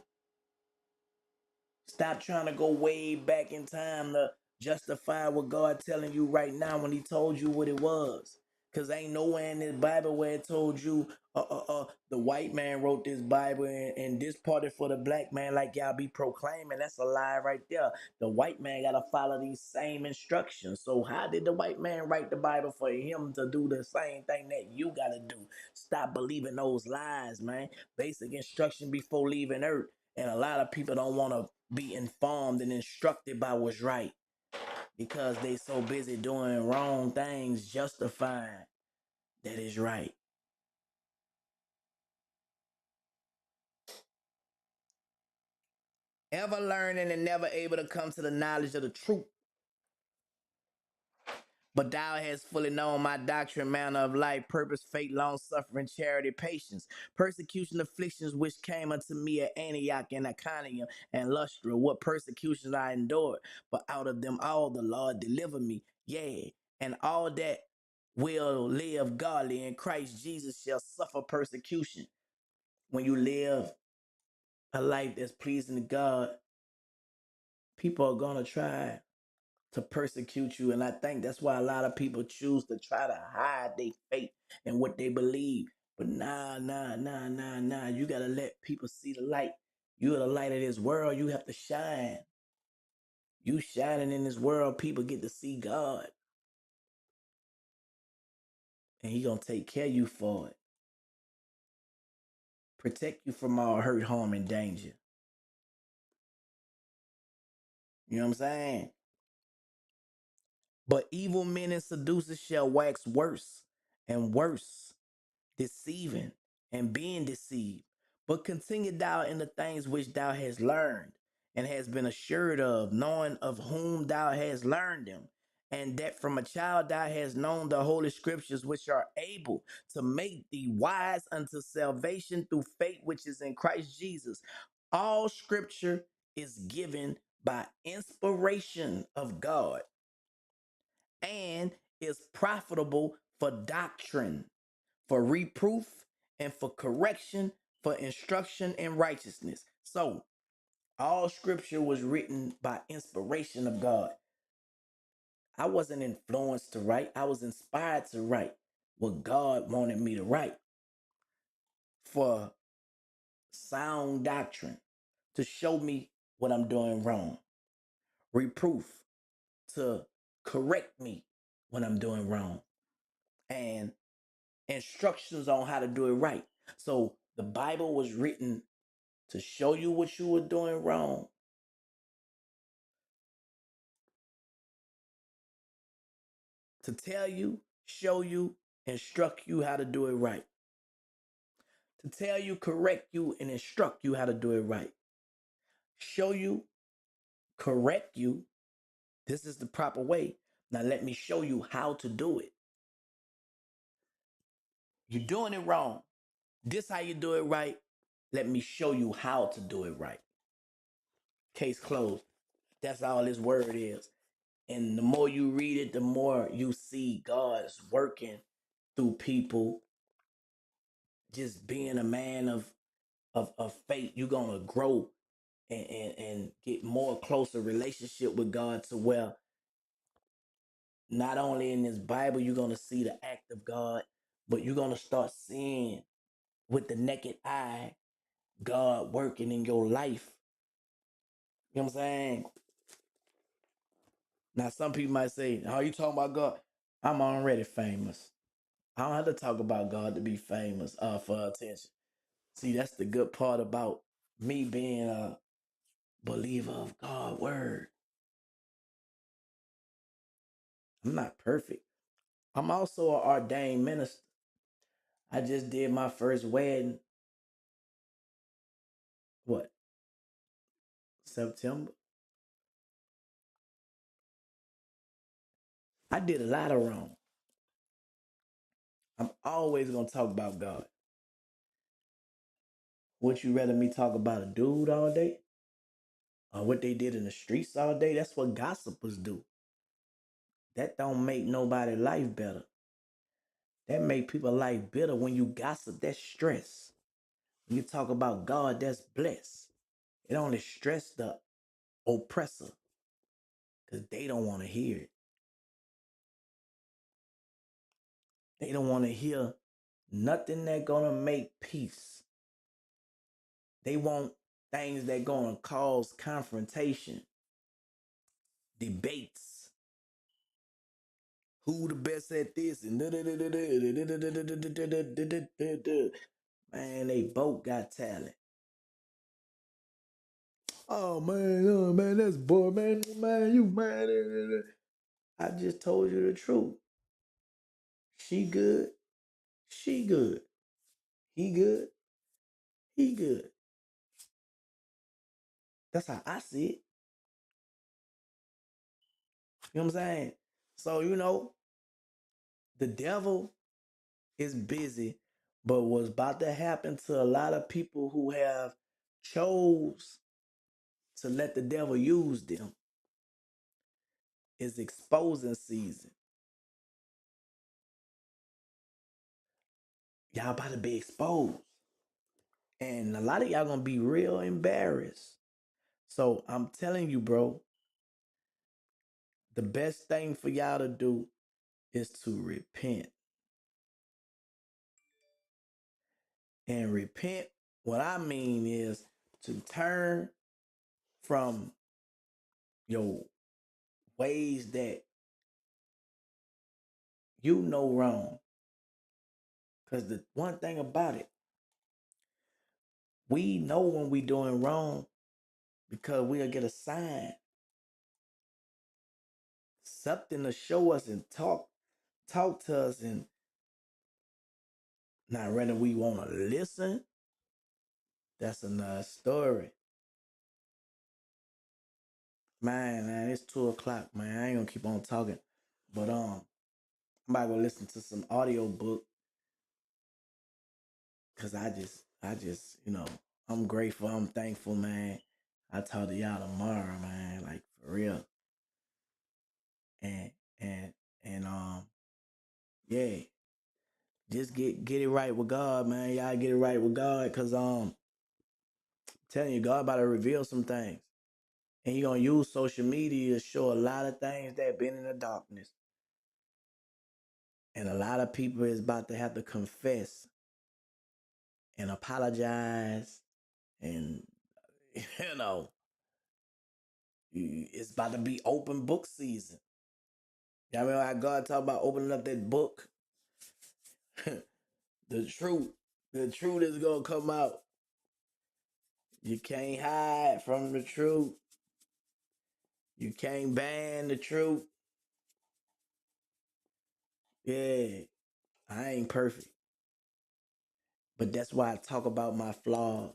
Stop trying to go way back in time to justify what God telling you right now when he told you what it was. Because ain't nowhere in this Bible where it told you the white man wrote this Bible and this part is for the black man like y'all be proclaiming. That's a lie right there. The white man got to follow these same instructions. So how did the white man write the Bible for him to do the same thing that you got to do? Stop believing those lies, man. Basic instruction before leaving earth. And a lot of people don't want to be informed and instructed by what's right because they so busy doing wrong things, justifying that is right. Ever learning and never able to come to the knowledge of the truth. But thou hast fully known my doctrine, manner of life, purpose, faith, long suffering, charity, patience, persecution, afflictions, which came unto me at Antioch and Iconium and Lystra. What persecutions I endured, but out of them all the Lord delivered me. Yea, and all that will live godly in Christ Jesus shall suffer persecution. When you live a life that's pleasing to God, people are gonna try to persecute you. And I think that's why a lot of people choose to try to hide their faith and what they believe. But nah. You gotta let people see the light. You're the light of this world. You have to shine. You shining in this world, people get to see God. And he gonna take care of you for it. Protect you from all hurt, harm, and danger. You know what I'm saying? But evil men and seducers shall wax worse and worse, deceiving and being deceived. But continue thou in the things which thou hast learned and hast been assured of, knowing of whom thou hast learned them, and that from a child thou hast known the holy scriptures, which are able to make thee wise unto salvation through faith which is in Christ Jesus. All scripture is given by inspiration of God and is profitable for doctrine, for reproof, and for correction, for instruction in righteousness. So, all scripture was written by inspiration of God. I wasn't influenced to write, I was inspired to write what God wanted me to write for sound doctrine, to show me what I'm doing wrong, reproof, to correct me when I'm doing wrong, and instructions on how to do it right. So the Bible was written to show you what you were doing wrong, to tell you, show you, instruct you how to do it right, to tell you, correct you, and instruct you how to do it right, show you, correct you. This is the proper way. Now let me show you how to do it. You're doing it wrong. This how you do it right. Let me show you how to do it right. Case closed. That's all this word is. And the more you read it, the more you see God's working through people. Just being a man of faith, you're gonna grow and get more closer relationship with God, to where not only in this Bible you're gonna see the act of God, but you're gonna start seeing with the naked eye God working in your life. You know what I'm saying? Now some people might say, "How you talking about God?" I'm already famous. I don't have to talk about God to be famous for attention. See, that's the good part about me being a believer of God's word. I'm not perfect. I'm also an ordained minister. I just did my first wedding, what, September? I did a lot of wrong. I'm always going to talk about God. Would you rather me talk about a dude all day? Or what they did in the streets all day? That's what gossipers do. That don't make nobody life better. That make people life bitter. When you gossip, that's stress. When you talk about God, that's blessed. It only stress the oppressor because they don't want to hear it. They don't want to hear nothing that gonna make peace. They want things that gonna cause confrontation, debates. Who the best at this? And man, they both got talent. Oh man, that's boy, man, you man. I just told you the truth. She good, she good. He good, he good. That's how I see it. You know what I'm saying? So, the devil is busy, but what's about to happen to a lot of people who have chose to let the devil use them is exposing season. Y'all about to be exposed. And a lot of y'all gonna be real embarrassed. So I'm telling you, bro, the best thing for y'all to do is to repent. And repent, what I mean is to turn from your ways that you know wrong. Because the one thing about it, we know when we doing wrong because we'll get a sign, something to show us and talk to us, and not whether we want to listen. That's another story. Man, it's 2 o'clock, man. I ain't gonna keep on talking. But I'm about to go listen to some audio book because I just, I'm grateful, I'm thankful, man. I talk to y'all tomorrow, man. Like for real. And and and yeah, just get it right with God, man. Y'all get it right with God, cause telling you, God about to reveal some things. And he gonna use social media to show a lot of things that been in the darkness. And a lot of people is about to have to confess and apologize. And you know, it's about to be open book season. Y'all remember how God talked about opening up that book? the truth. The truth is gonna come out. You can't hide from the truth. You can't ban the truth. Yeah, I ain't perfect. But that's why I talk about my flaws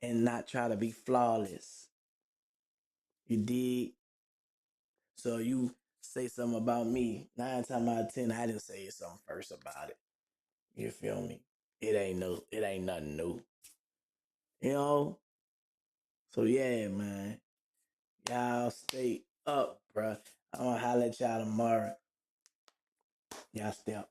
and not try to be flawless. You dig? So you say something about me, 9 times out of 10, I didn't say something first about it. You feel me? It ain't nothing new. You know? So yeah, man. Y'all stay up, bruh. I'm gonna holler at y'all tomorrow. Y'all stay up.